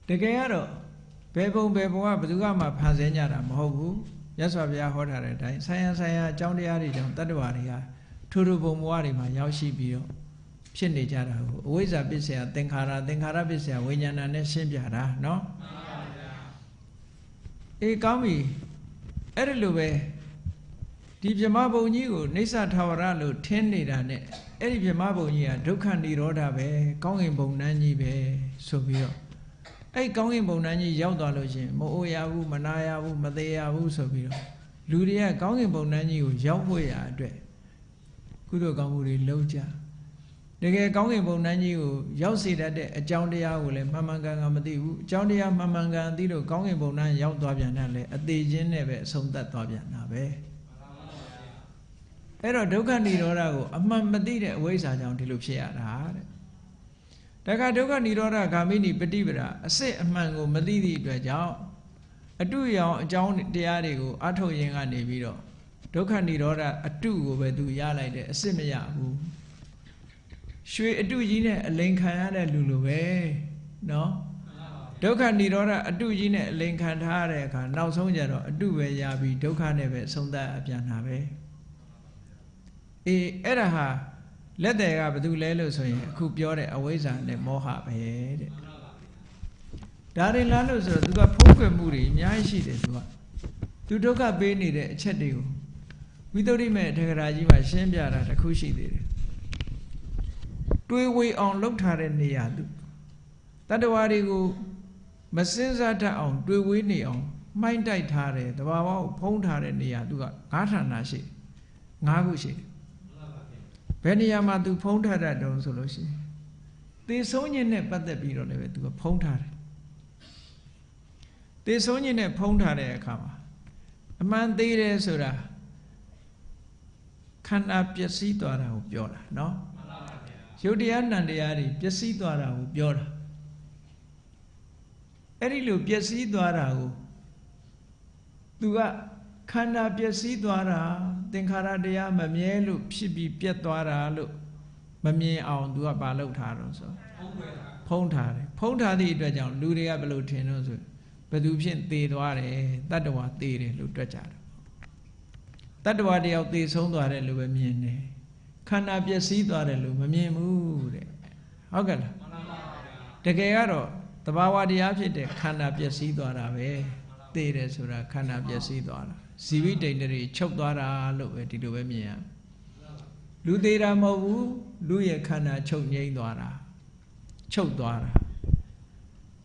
တကယ်ကတော့ဘယ်ဘုံဘယ်ဘဝဘယ်သူကမှဖန်ဆင်းကြတာမဟုတ်ဘူးမြတ်စွာဘုရားဟောထားတဲ့အတိုင်းဆိုင်ရာအကြောင်းတရားတွေကြောင့်တတ္တဝါတွေကထိုဘုံဘဝတွေမှာရောက်ရှိပြီးတော့ဖြစ်နေကြတာကိုအဝိဇ္ဇာပစ္စယသင်္ခါရပစ္စယဝိညာဏနဲ့ရှင်းပြတာနော်မှန်ပါဗျာအေးကောင်းပြီအဲ့ဒါလိုပဲဒီဗြဟ္မာဘုံကြီးကိုနေဆာထာဝရလို့ထင်းနေတာနဲ့အဲ့ဒီဗြဟ္မာဘုံကြီးကဒုက္ခនិရောဓပဲကောင်းကင်ဘုံနှန်းကြီးပဲဆိုပြီးတော့အဲ့ကောင်းကင်ဘုံနှန်းကြီးရောက်သွားလို့ရှိရင်မအိုရဘူးမနာရဘူးမသေးရဘူးဆိုပြီးတော့လူတွေကကောင်းကင်ဘုံနှန်းကြီးကိုရောက်ဖို့ရအတွက်ကုသိုလ်ကောင်းမှုတွေလုပ်ကြတကယ်ကောင်းကင်ဘုံနှန်းကြီးကိုရောက်စေတတ်တဲ့အကြောင်းတရားကိုလည်းမှန်မှန်ကန်ကန်မသိဘူးအကြောင်းတရားမှန်မှန်ကန်သိလို့ကောင်းကင်ဘုံနှန်းရောက်သွားပြန်တယ်လေအသေးချင်းနဲ့ပဲအဆုံးသတ်သွားပြန်တာပဲအဲ့တော့ဒုက္ခនិရောဓကိုအမှန်မသိတဲ့အဝိဇ္ဇာကြောင့်ဒီလိုဖြစ်ရတာတဲ့ဒါကဒုက္ခនិရောဓဂာမိနိပฏิပဒါအစစ်အမှန်ကိုမသိသည့်အတွက်ကြောင့်အတုရောင်အကြောင်းတရားတွေကိုအထုတ်ရင်ကနေပြီးတော့ဒုက္ခនិရောဓအတုကိုပဲသူရလိုက်တယ်အစစ်မရဘူးရွှေအတုကြီးနဲ့အလိန်ခံရတဲ့လူလိုပဲနော်ဒုက္ခនិရောဓအတုကြီးနဲ့အလိန်ခံထားရတဲ့အခါနောက်ဆုံးကျတော့အတုပဲရပြီးဒုက္ခနဲ့ပဲဆုံးသတ်အပြန်တာပဲအေးအဲ့ဒါဟာ လက်တယ်ကဘယ်သူလဲလို့ဆိုရင်အခုပြောတဲ့အဝိဇ္ဇာနဲ့မောဟပဲတဲ့ဒါတွေလားလို့ဆိုတော့သူကဖုံးကွယ်မှုတွေအများကြီးရှိတယ်သူဒုက္ခပေးနေတဲ့အချက်တွေကိုဝိသုဒ္ဓိမေထေရကြီးမှာရှင်းပြတာတစ်ခုရှိသေးတယ်တွေးဝေအောင်လှုပ်ထားတဲ့နေရာသူတတ္တဝါတွေကိုမစင်စားတတ်အောင်တွေးဝေးနေအောင်မှိုင်းတိုက်ထားတယ်တဘာဝကိုဖုံးထားတဲ့နေရာသူက၅ဌာနရှိ၅ခုရှိတယ်ဘယ်နေရာမှာသူဖုံးထားတတ်တုံးဆိုလို့ရှိရင်သေဆုံးခြင်းနဲ့ပတ်သက်ပြီးတော့လည်းပဲသူကဖုံးထားတယ်သေဆုံးခြင်းနဲ့ဖုံးထားတဲ့အခါမှာအမှန်သေးတယ်ဆိုတာခန္ဓာပျက်စီးသွားတာကိုပြောတာနော်ရုပ်တရားနံတရားတွေပျက်စီးသွားတာကိုပြောတာအဲ့ဒီလိုပျက်စီးသွားတာကိုသူကခန္ဓာပျက်စီးသွားတာသင်္ခါရတရားမမြဲလို့ဖြစ်ပြီးပြတ်သွားတာလို့မမြင်အောင်သူကမလုပ်ထားတော့ဆိုဖုံးထားတယ်ဖုံးထားသည့်အတွက်ကြောင့်လူတွေကဘယ်လိုထင်လို့ဆိုဘယ်သူဖြစ်သေသွားတယ်တတ္တဝါသေတယ်လို့တွက်ကြတယ်တတ္တဝါတယောက်သေဆုံးသွားတယ်လို့ပဲမြင်တယ်ခန္ဓာပျက်စီးသွားတယ်လို့မမြင်ဘူးတဲ့ဟုတ်ကဲ့လားတကယ်ကတော့သဘာဝတရားဖြစ်တဲ့ခန္ဓာပျက်စီးသွားတာပဲသေတယ်ဆိုတာခန္ဓာပျက်စီးသွားတာဇီဝိတ္တိတွေချုပ်သွားတာလို့ပဲဒီလိုပဲမြင်ရလူသေးတာမဟုတ်ဘူးလူရဲ့ခန္ဓာချုပ်ငြိမ်းသွားတာချုပ်သွားတာ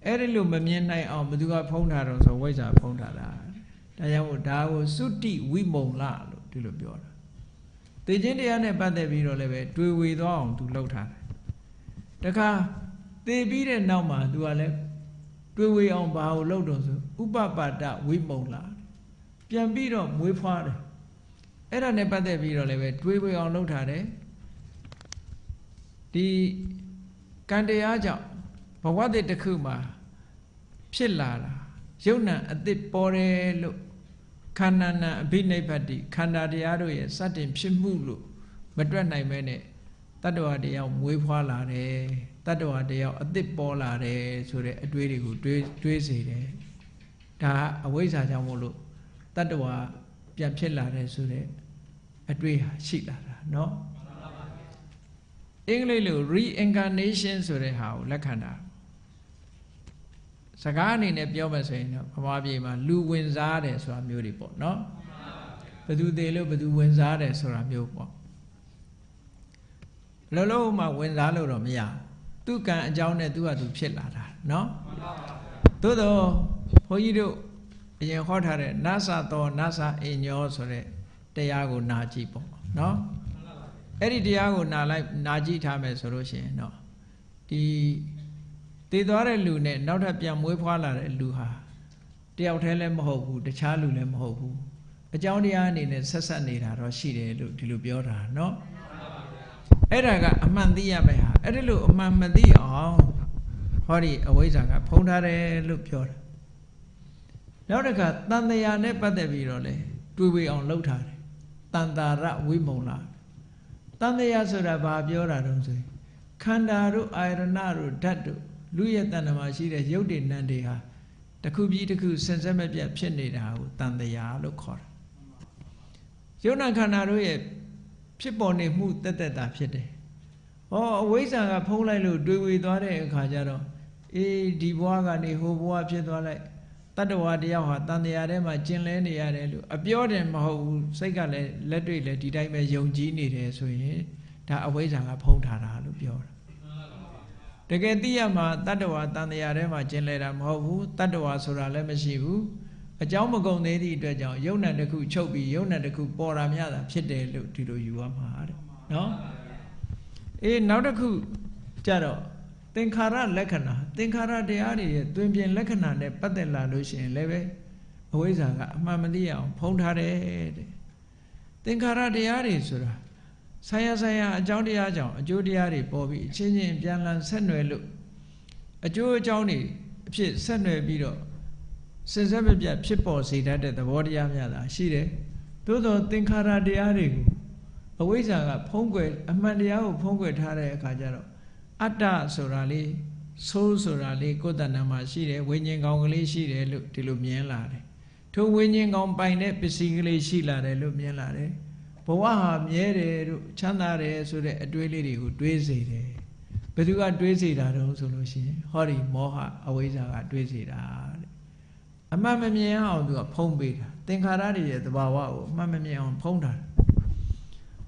အဲ့ဒီလိုမမြင်နိုင်အောင်ဘယ်သူကဖုံးထားတော့ဆိုဝိဇ္ဇာဖုံးထားတာဒါကြောင့်မို့ဒါကိုသုတိဝိမုံလလို့ဒီလိုပြောတာသေခြင်းတရားနဲ့ပတ်သက်ပြီးတော့လည်းပဲတွေဝေသွားအောင်သူလှုပ်ထားတယ်တခါသေပြီးတဲ့နောက်မှာသူကလည်းတွေဝေအောင်ဘာကိုလှုပ်တော့ဆိုဥပပတ္တဝိမုံလပြန်ပြီးတော့မွေးဖွားတယ်အဲ့ဒါနဲ့ပတ်သက်ပြီးတော့လည်းပဲတွေဝေအောင်လှုပ်ထားတယ်ဒီကံတရားကြောင့်ဘဝတည်းတစ်ခုမှာဖြစ်လာတာယုံ nant အသစ်ပေါ်တယ်လို့ခန္ဓာနာအဘိနိဗ္ဗတိခန္ဓာတရားတို့ရဲ့စတင်ဖြစ်မှုလို့မတွက်နိုင်မဲနဲ့တတ္တဝါတရားမွေးဖွားလာတယ်တတ္တဝါတရားအသစ်ပေါ်လာတယ်ဆိုတဲ့အတွေးတွေကိုတွေးစေတယ်ဒါအဝိဇ္ဇာကြောင့်မို့လို့တတ္တဝါပြန်ဖြစ်လာတယ်ဆိုတဲ့အတွေးဟာရှိလာတာเนาะအင်္ဂလိပ်လို reincarnation ဆိုတဲ့ဟာကိုလက်ခံတာစကားအနေနဲ့ပြောမယ်ဆိုရင်တော့ဗမာပြည်မှာလူဝင်စားတယ်ဆိုတာမျိုးတွေပေါ့နော်ဘယ်သူသေးလို့ဘယ်သူဝင်စားတယ်ဆိုတာမျိုးပေါ့လောလောမှဝင်စားလို့တော့မရသူကံအကြောင်းနဲ့သူကသူဖြစ်လာတာနော်သို့တော့ဘုန်းကြီးတို့အရင်ဟောထားတဲ့နသသောနသအညောဆိုတဲ့တရားကိုနာကြည့်ပေါ့နော်အဲ့ဒီတရားကိုနာကြည့်ထားမယ်ဆိုလို့ရှိရင်တော့ဒီသေသွားတဲ့လူနဲ့နောက်ထပ်ပြန်မွေးဖွားလာတဲ့လူဟာတယောက်တည်းလည်းမဟုတ်ဘူးတခြားလူလည်းမဟုတ်ဘူးအကြောင်းတရားအနေနဲ့ဆက်ဆက်နေတာတော့ရှိတယ်လို့ဒီလိုပြောတာเนาะအဲ့ဒါကအမှန်သိရမယ်ဟာအဲ့ဒီလိုအမှန်မသိအောင်ဟောဒီအဝိဇ္ဇာကဖုံးထားတယ်လို့ပြောတာနောက်တစ်ခါတန်တရာနဲ့ပတ်သက်ပြီးတော့လေတွေးဝေအောင်လှုပ်ထားတယ်တန်တာရဝိမုံလာတန်တရာဆိုတာဘာပြောတာတုံးဆိုခန္ဓာတို့အာယရဏတို့ဓာတ်တို့လူရဲ့တဏ္ဍမှာရှိတဲ့ရုပ်တွေနံတွေဟာတစ်ခုပြီးတစ်ခုဆင်ဆက်မပြတ်ဖြစ်နေတာကိုတန်တရားလို့ခေါ်တာယုံနာခန္ဓာတို့ရဲ့ဖြစ်ပေါ်နေမှုတက်တက်တာဖြစ်တယ်။ဟောအဝိဇ္ဇာကဖုံးလိုက်လို့တွေးဝေသွားတဲ့အခါကျတော့အေးဒီဘဝကနေဟိုဘဝဖြစ်သွားလိုက်တတ္တဝါတယောက်ဟာတန်တရားထဲမှာကျင်လဲနေရတယ်လို့အပြောတယ်မဟုတ်ဘူးစိတ်ကလည်းလက်တွေ့လည်းဒီတိုင်းပဲယုံကြည်နေတယ်ဆိုရင်ဒါအဝိဇ္ဇာကဖုံးထားတာလို့ပြောတာတကယ်သိရမှာတတ္တဝါတန်တရားထဲမှာကျင်လဲတာမဟုတ်ဘူးတတ္တဝါဆိုတာလည်းမရှိဘူးအကြောင်းမကုန်သေးသည့်အတွက်ကြောင့်ယုံ nant တစ်ခုချုပ်ပြီးယုံ nant တစ်ခုပေါ်တာများတာဖြစ်တယ်လို့ဒီလိုယူရမှာတဲ့နော်အေးနောက်တစ်ခုကြတော့သင်္ခါရလက္ခဏာသင်္ခါရတရားတွေရဲ့တွင်ပြင်လက္ခဏာနဲ့ပတ်သက်လာလို့ရှိရင်လည်းပဲအဝိဇ္ဇာကအမှန်မသိအောင်ဖုံးထားတယ်တဲ့သင်္ခါရတရားတွေဆိုတာဆိုင်ရာအကြောင်းတရားကြောင့်အကျိုးတရားတွေပေါ်ပြီးအချင်းချင်းပြန်လှန်ဆက်နွယ်လို့အကျိုးအကြောင်းတွေအဖြစ်ဆက်နွယ်ပြီးတော့စင်ဆက်မပြတ်ဖြစ်ပေါ်စေတတ်တဲ့သဘောတရားများတာရှိတယ်သို့သောသင်္ခါရတရားတွေကိုအဝိဇ္ဇာကဖုံးကွယ်အမှန်တရားကိုဖုံးကွယ်ထားတဲ့အခါကျတော့အတ္တဆိုတာလေးဆိုးဆိုတာလေးကိုယ်တဏ္ဍာမှာရှိတယ်ဝိညာဉ်ကောင်ကလေးရှိတယ်လို့ဒီလိုမြင်လာတယ်ထိုဝိညာဉ်ကောင်ပိုင်တဲ့ပစ္စည်းကလေးရှိလာတယ်လို့မြင်လာတယ် ဘဝဟာမြဲတယ်တို့ချမ်းသာတယ်ဆိုတဲ့အတွေးလေးတွေကိုတွေးစေတယ်ဘယ်သူကတွေးစေတာတုံးဆိုလို့ရှိရင်ဟောဒီမောဟအဝိဇ္ဇာကတွေးစေတာတဲ့အမှန်မမြင်အောင်သူကဖုံးပေးတာသင်္ခါရတွေရဲ့သဘာဝကိုအမှန်မမြင်အောင်ဖုံးတာ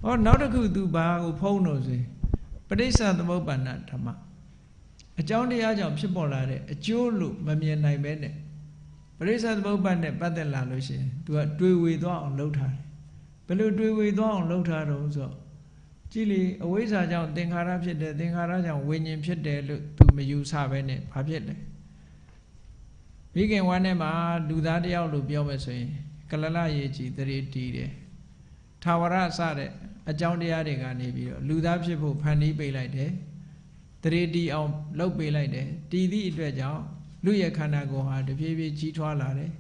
ဟောနောက်တစ်ခုသူဘာကိုဖုံးလို့ဆိုရင်ပဋိစ္စသမုပ္ပါဒဓမ္မအကြောင်းတရားကြောင့်ဖြစ်ပေါ်လာတဲ့အကျိုးလို့မမြင်နိုင်ပဲနဲ့ပရိစ္ဆေသမုပ္ပါဒ်နဲ့ပတ်သက်လာလို့ရှိရင်သူကတွေးဝေသွားအောင်လုပ်ထားတယ်ဘယ်လိုတွေးဝေသွားအောင်လုပ်ထားတော့ဆိုကြည်လေအဝိဇ္ဇာကြောင့်သင်္ခါရဖြစ်တယ်သင်္ခါရကြောင့်ဝိညာဉ်ဖြစ်တယ်လို့သူမယူဆပဲနဲ့ဘာဖြစ်လဲမိခင်ဝမ်းထဲမှာလူသားတယောက်လို့ပြောမယ်ဆိုရင်ကလလရေကြီးတရေတီးတယ်ထာဝရစတဲ့အကြောင်းတရားတွေကနေပြီးတော့လူသားဖြစ်ဖို့ဖန်တီးပေးလိုက်တယ်တရေတီးအောင်လုပ်ပေးလိုက်တယ်တည်သည့်အတွက်ကြောင့်လူရဲ့ခန္ဓာကိုယ်ဟာတဖြည်းဖြည်းကြီးထွားလာတယ်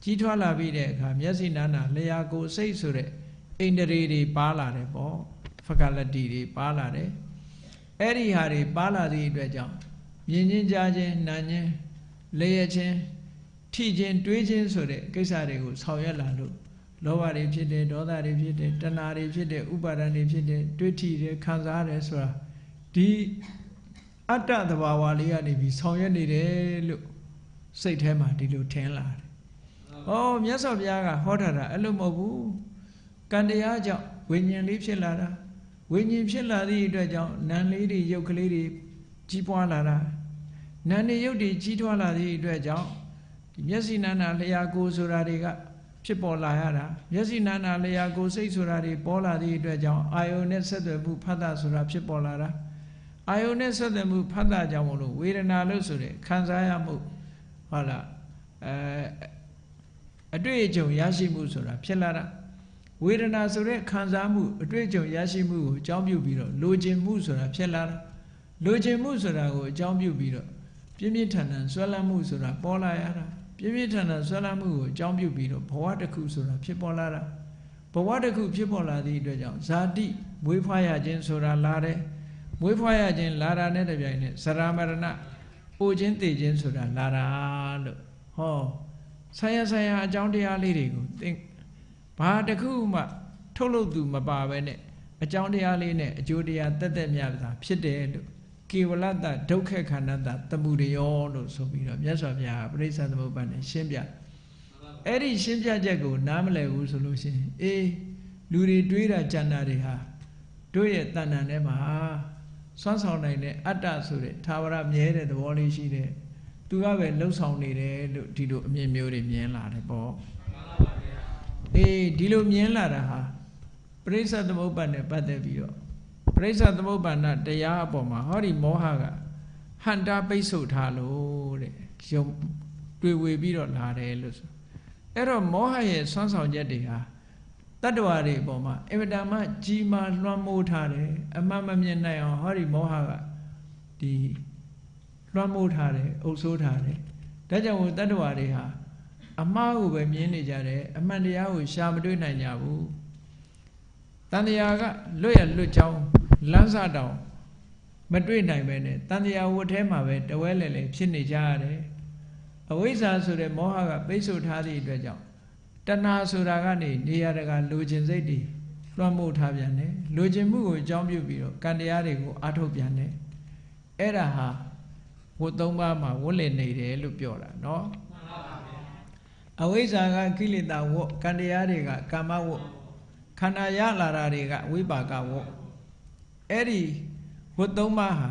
ကြီးထွားလာပြီးတဲ့အခါမျက်စိနာနာလျှာကိုယ်စိတ်ဆိုတဲ့အိန္ဒြေတွေပါလာတယ်ပေါ့ဖကလတိတွေပါလာတယ်အဲ့ဒီဟာတွေပါလာသည့်အတွက်ကြောင့်မြင်ချင်းကြားချင်းနာချင်းလျှက်ချင်းထိချင်းတွေးချင်းဆိုတဲ့ကိစ္စတွေကိုဆောင်ရွက်လာလို့လောဘတွေဖြစ်တယ်ဒေါသတွေဖြစ်တယ်တဏှာတွေဖြစ်တယ်ဥပါဒဏ်တွေဖြစ်တယ်တွေးထိတယ်ခံစားရတယ်ဆိုတာဒီအတ္တသဘာဝလေးကနေပြီးဆောင်ရွက်နေတယ်လို့စိတ်ထဲမှာဒီလိုထင်လာတယ်။ဩမြတ်စွာဘုရားကဟောထားတာအဲ့လိုမဟုတ်ဘူး။ကံတရားကြောင့်ဝိညာဉ်လေးဖြစ်လာတာဝိညာဉ်ဖြစ်လာသည့်အတွက်ကြောင့်နာမ်လေးတွေရုပ်ကလေးတွေကြီးပွားလာတာနာမ်တွေရုပ်တွေကြီးထွားလာသည့်အတွက်ကြောင့်ဒီမျက်စိနာနာလျှာကိုယ်ဆိုတာတွေကဖြစ်ပေါ်လာရတာမျက်စိနာနာလျှာကိုယ်စိတ်ဆိုတာတွေပေါ်လာသည့်အတွက်ကြောင့်အာယုန်နဲ့ဆက်သွယ်မှုဖတ်တာဆိုတာဖြစ်ပေါ်လာတာအာယုန်နဲ့ဆက်သွယ်မှုဖတ်တာကြောင့်မလို့ဝေဒနာလို့ဆိုတဲ့ခံစားရမှုဟုတ်လားအတွေ့အကြုံရရှိမှုဆိုတာဖြစ်လာတာဝေဒနာဆိုတဲ့ခံစားမှုအတွေ့အကြုံရရှိမှုကိုအကြောင်းပြုပြီးတော့လိုချင်မှုဆိုတာဖြစ်လာတာလိုချင်မှုဆိုတာကိုအကြောင်းပြုပြီးတော့ပြင်းပြင်းထန်ထန်ဆွဲလန်းမှုဆိုတာပေါ်လာရတာပြင်းပြင်းထန်ထန်ဆွဲလန်းမှုကိုအကြောင်းပြုပြီးတော့ဘဝတစ်ခုဆိုတာဖြစ်ပေါ်လာတာဘဝတစ်ခုဖြစ်ပေါ်လာသည့်အတွက်ကြောင့်ဇာတိမွေးဖွားရခြင်းဆိုတာလာတယ်မွေးဖွားရခြင်းလာတာနဲ့တပြိုင်နက်ဇရာမရဏအိုခြင်းတည်ခြင်းဆိုတာလာတာလို့ဟောဆိုင်ရာအကြောင်းတရားလေးတွေကိုသင်ဘာတစ်ခုမှထုတ်လုပ်သူမပါပဲနဲ့အကြောင်းတရားလေးနဲ့အကျိုးတရားတက်မြတ်တာဖြစ်တယ်လို့ကေဝလတ္တဒုက္ခခန္ဓတတမှုရယောလို့ဆိုပြီးတော့မြတ်စွာဘုရားပရိစ္ဆေသမုပ္ပါဒ်နဲ့ရှင်းပြအဲ့ဒီရှင်းပြချက်ကိုနားမလည်ဘူးဆိုလို့ရှိရင်အေးလူတွေတွေးတာကြံတာတွေဟာတို့ရဲ့တဏ္ဍာထဲမှာစွမ်းဆောင်နိုင်တဲ့အတ္တဆိုတဲ့သာဝရမြဲတဲ့သဘောလေးရှိတယ်သူကပဲလှုပ်ဆောင်နေတယ်လို့ဒီလိုအမြင်မျိုးတွေမြင်လာတယ်ပေါ့အေးဒီလိုမြင်လာတာဟာပရိစ္ဆေသမုပ္ပါဒ်နဲ့ပတ်သက်ပြီးတော့ပရိစ္ဆေသမုပ္ပါဒ်တရားအပေါ်မှာဟောဒီမောဟကဟန္တာပိတ်ဆို့ထားလို့တဲ့ယုံတွေ့ဝေပြီးတော့လာတယ်လို့ဆိုအဲ့တော့မောဟရဲ့စွမ်းဆောင်ချက်တွေဟာတတ္တဝါတွေအပေါ်မှာအင်မတန်မှကြီးမားလွှမ်းမိုးထားတယ်အမှန်မမြင်နိုင်အောင်ဟောဒီမောဟကဒီလွှမ်းမိုးထားတယ်အုပ်ဆိုးထားတယ်ဒါကြောင့်တတ္တဝါတွေဟာအမှားကိုပဲမြင်နေကြတယ်အမှန်တရားကိုရှာမတွေ့နိုင်ကြဘူးတန်တရားကလွတ်ရလွတ်ချောင်းလမ်းစတောင်မတွေ့နိုင်ပဲနဲ့တန်တရားဝတ်ထဲမှာပဲတဝဲလဲလဲဖြစ်နေကြရတယ်အဝိဇ္ဇာဆိုတဲ့မောဟကပိတ်ဆို့ထားသည့်အတွက်ကြောင့်တဏှာဆိုတာကနေနေရာတကာလိုချင်စိတ်တွေလွှမ်းမိုးထားပြန်တယ်လိုချင်မှုကိုအကြောင်းပြုပြီးတော့ကံတရားတွေကိုအားထုတ်ပြန်တယ်အဲ့ဒါဟာဝတ်သုံးပါးမှာဝတ်လည်နေတယ်လို့ပြောတာเนาะအဝိဇ္ဇာကကိလေသာဝတ်ကံတရားတွေကကာမဝတ်ခန္ဓာရလာတာတွေကဝိပါကဝတ်အဲ့ဒီဝတ်သုံးပါးဟာ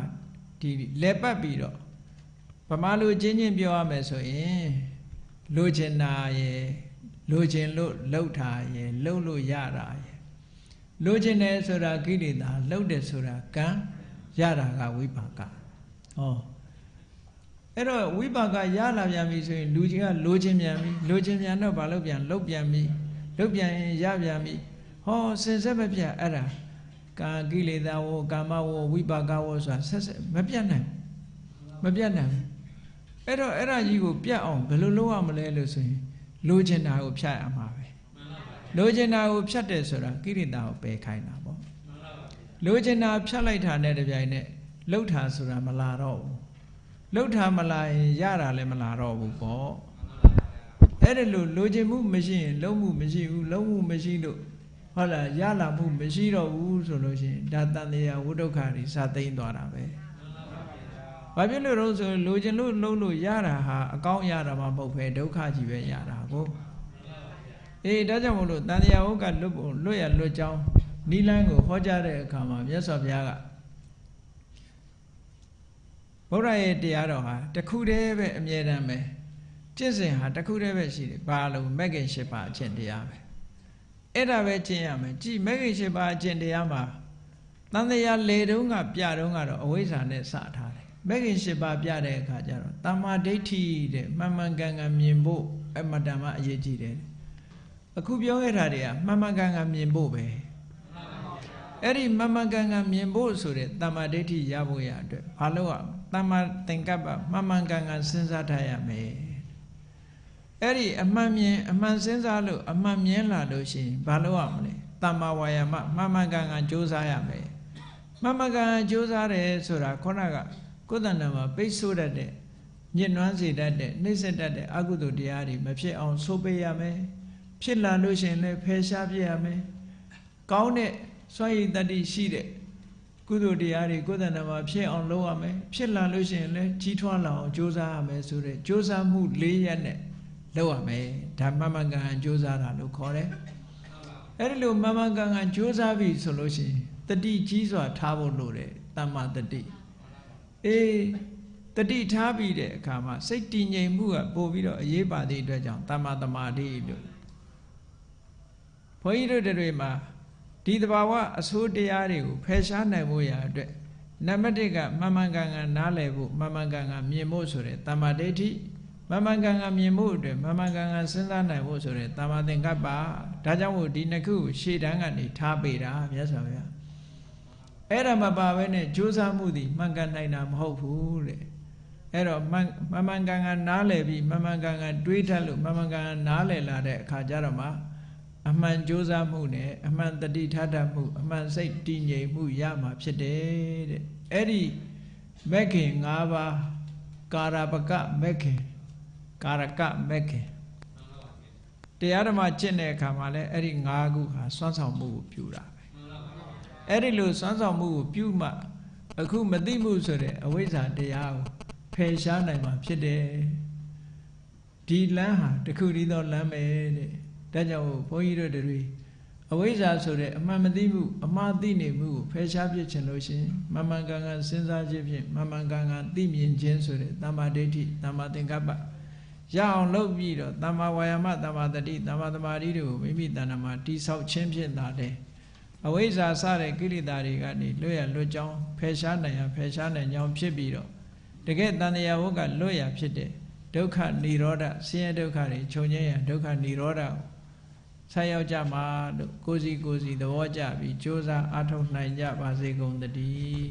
ဒီလဲပတ်ပြီးတော့ဗမာလူချင်းချင်းပြောရမယ်ဆိုရင်လိုချင်တာရယ်လိုချင်လို့လှုပ်တာရယ်လှုပ်လို့ရတာရယ်လိုချင်တယ်ဆိုတာကိလေသာလှုပ်တယ်ဆိုတာကံရတာကဝိပါကဟောအဲ့တော့ဝိပါကရလာပြန်ပြီဆိုရင်လူကြီးကလိုချင်ပြန်ပြီလိုချင်ပြန်တော့ဘာလုပ်ပြန်လှုပ်ပြန်ပြီလှုပ်ပြန်ရင်ရပြန်ပြီဟောစင်ဆက်မပြတ်အဲ့ဒါကာကိလေသာဝကာမဝဝိပါကဝဆိုတာဆက်မပြတ်နိုင်အဲ့တော့အဲ့ဒါကြီးကိုပြတ်အောင်ဘယ်လိုလုပ်ရမလဲလို့ဆိုရင်လိုချင်တာကိုဖြတ်ရမှာပဲလိုချင်တာကိုဖြတ်တယ်ဆိုတာကိလေသာကိုပယ်ခိုင်းတာပေါ့လိုချင်တာဖြတ်လိုက်တာနဲ့တပြိုင်နက်လှုပ်တာဆိုတာမလာတော့ဘူးလှုပ်တာမလာရင်ရတာလည်းမလာတော့ဘူးပေါ့အဲ့ဒါလိုချင်မှုမရှိရင်လုံးမှုမရှိဘူးလုံးမှုမရှိလို့ ဟုတ်လားရလာမှုမရှိတော့ဘူးဆိုလို့ရှိရင်ဒါတန်တရားဝိဒုက္ခတွေစသိမ့်သွားတာပဲဘာဖြစ်လို့တော့ဆိုလိုချင်လို့လုံးလို့ရတာဟာအကောင်းရတာမှမဟုတ်ပဲဒုက္ခကြီးပဲရတာကိုအေးဒါကြောင့်မို့လို့တန်တရားဝကလွတ်ရလွတ်ကြောင်းနိလန်းကိုဟောကြားတဲ့အခါမှာမြတ်စွာဘုရားကဗုဒ္ဓရဲ့တရားတော်ဟာတခုတည်းပဲအမြဲတမ်းပဲကျင့်စဉ်ဟာတခုတည်းပဲရှိတယ်ဘာလို့မဂ္ဂင်၈ပါးအကျင့်တရားပဲအဲ့ဒါပဲကျင့်ရမယ်ကြည်မဂ္ဂင်၈ပါးအကျင့်တရားမှာတန်တရားလေတုံးကပြတုံးကတော့အဝိဇ္ဇာနဲ့စထားတယ်မဂ္ဂင်၈ပါးပြတဲ့အခါကျတော့တမ္မာဒိဋ္ဌိတဲ့မှန်မှန်ကန်ကန်မြင်ဖို့အမတန်မှအရေးကြီးတယ်အခုပြောခဲ့တာတွေကမှန်မှန်ကန်ကန်မြင်ဖို့ပဲအဲ့ဒီမှန်မှန်ကန်ကန်မြင်ဖို့ဆိုတဲ့တမ္မာဒိဋ္ဌိရဖို့ရအတွက်ဘာလို့อ่ะတမ္မာသင်္ကပ္ပမှန်မှန်ကန်ကန်စဉ်းစားထားရမယ်အဲ့ဒီအမှန်မြင်အမှန်စဉ်းစားလို့အမှန်မြင်လာလို့ရှိရင်ဘာလို့ရမလဲတမ္မာဝါယာမမှန်မှန်ကန်ကန်ကြိုးစားရမယ်မှန်မှန်ကန်ကန်ကြိုးစားတယ်ဆိုတာခေါင်းကကိုယ်တဏ္ဍာမှာပိတ်ဆို့တတ်တဲ့ညှဉ်းနှွမ်းစေတတ်တဲ့နှိမ့်ဆက်တတ်တဲ့အကုသိုလ်တရားတွေမဖြစ်အောင်ဆိုးပေးရမယ်ဖြစ်လာလို့ရှိရင်လည်းဖယ်ရှားပြရမယ်ကောင်းတဲ့စွမ်းရည်တတ္တိရှိတဲ့ကုသိုလ်တရားတွေကိုယ်တဏ္ဍာမှာဖြစ်အောင်လုပ်ရမယ်ဖြစ်လာလို့ရှိရင်လည်းကြီးထွားလာအောင်ကြိုးစားရမယ်ဆိုတဲ့ကြိုးစားမှု၄ရပ်နဲ့လုပ်ရမယ်ဒါမှန်မှန်ကန်ကန်ကြိုးစားတာလို့ခေါ်တယ်အဲ့ဒီလိုမှန်မှန်ကန်ကန်ကြိုးစားပြီဆိုလို့ရှိရင်တတိကြီးစွာထားဖို့လိုတယ်တမ္မာတတိအေးတတိထားပြီးတဲ့အခါမှာစိတ်တည်ငြိမ်မှုကပို့ပြီးတော့အရေးပါသည့်အတွက်ကြောင့်တမ္မာသမာဓိလို့ဘုန်းကြီးတို့တွေမှာဒီတဘာဝအစိုးတရားတွေကိုဖယ်ရှားနိုင်ဖို့ရာအတွက်နံပါတ်1ကမှန်မှန်ကန်ကန်နားလည်ဖို့မှန်မှန်ကန်ကန်မြင်ဖို့ဆိုတဲ့တမ္မာဒိဋ္ဌိမှန်မှန်ကန်ကန်မြင်ဖို့အတွက်မှန်မှန်ကန်ကန်စဉ်းစားနိုင်ဖို့ဆိုတဲ့တမ္မာသင်္ကပ္ပဒါကြောင့်မို့ဒီနှစ်ခုကိုရှေ့တန်းကနေထားပေးတာမြတ်စွာဘုရားအဲ့ဒါမပါဘဲနဲ့ကြိုးစားမှုသည်မှန်ကန်နိုင်တာမဟုတ်ဘူးတဲ့အဲ့တော့မှန်မှန်ကန်ကန်နားလည်ပြီးမှန်မှန်ကန်ကန်တွေးထလို့မှန်မှန်ကန်ကန်နားလည်လာတဲ့အခါကျတော့မှအမှန်ကြိုးစားမှုနဲ့အမှန်တတိထားတတ်မှုအမှန်စိတ်တည်ငြိမ်မှုရမှာဖြစ်တယ်တဲ့အဲ့ဒီမဂ္ဂင်၅ပါးကာရပကမဂ္ဂင်ကာရကမဂ္ဂင်တရားဓမ္မကျင့်တဲ့အခါမှာလည်းအဲ့ဒီ၅ခုဟာစွမ်းဆောင်မှုကိုပြုတာပဲအဲ့ဒီလိုစွမ်းဆောင်မှုကိုပြုမှအခုမသိမှုဆိုတဲ့အဝိဇ္ဇာတရားကိုဖယ်ရှားနိုင်မှာဖြစ်တယ်ဒီလမ်းဟာတခုတည်းသောလမ်းပဲတဲ့ဒါကြောင့်ဘုန်းကြီးတို့တွေအဝိဇ္ဇာဆိုတဲ့အမှန်မသိမှုအမှားသိနေမှုကိုဖယ်ရှားပြစ်ခြင်းလို့ရှင်မှန်မှန်ကန်ကန်စဉ်းစားခြင်းဖြင့်မှန်မှန်ကန်ကန်သိမြင်ခြင်းဆိုတဲ့တမ္မာဒိဋ္ဌိတမ္မာသင်္ကပ္ပရအောင်လုပ်ပြီးတော့တမ္မာဝါယာမတမ္မာတတိတမ္မာသမာဓိတွေကိုမိမိတဏ္ဍာမှာတိဆောက်ခြင်းဖြင့်သာတဲ့အဝိဇ္ဇာစတဲ့ကိလေသာတွေကနေလွတ်ရလွတ်ကြောင်းဖယ်ရှားနိုင်ရဖယ်ရှားနိုင်ကြောင်းဖြစ်ပြီးတော့တကယ်တန်တရားဝကလွတ်ရဖြစ်တဲ့ဒုက္ခនិရောဓဆင်းရဲဒုက္ခတွေချုပ်ငြိမ်းရဒုက္ခនិရောဓကိုဆက်ရောက်ကြမှာလို့ကိုယ်စီသဘောကျပြီးကြိုးစားအားထုတ်နိုင်ကြပါစေကုန်သတည်း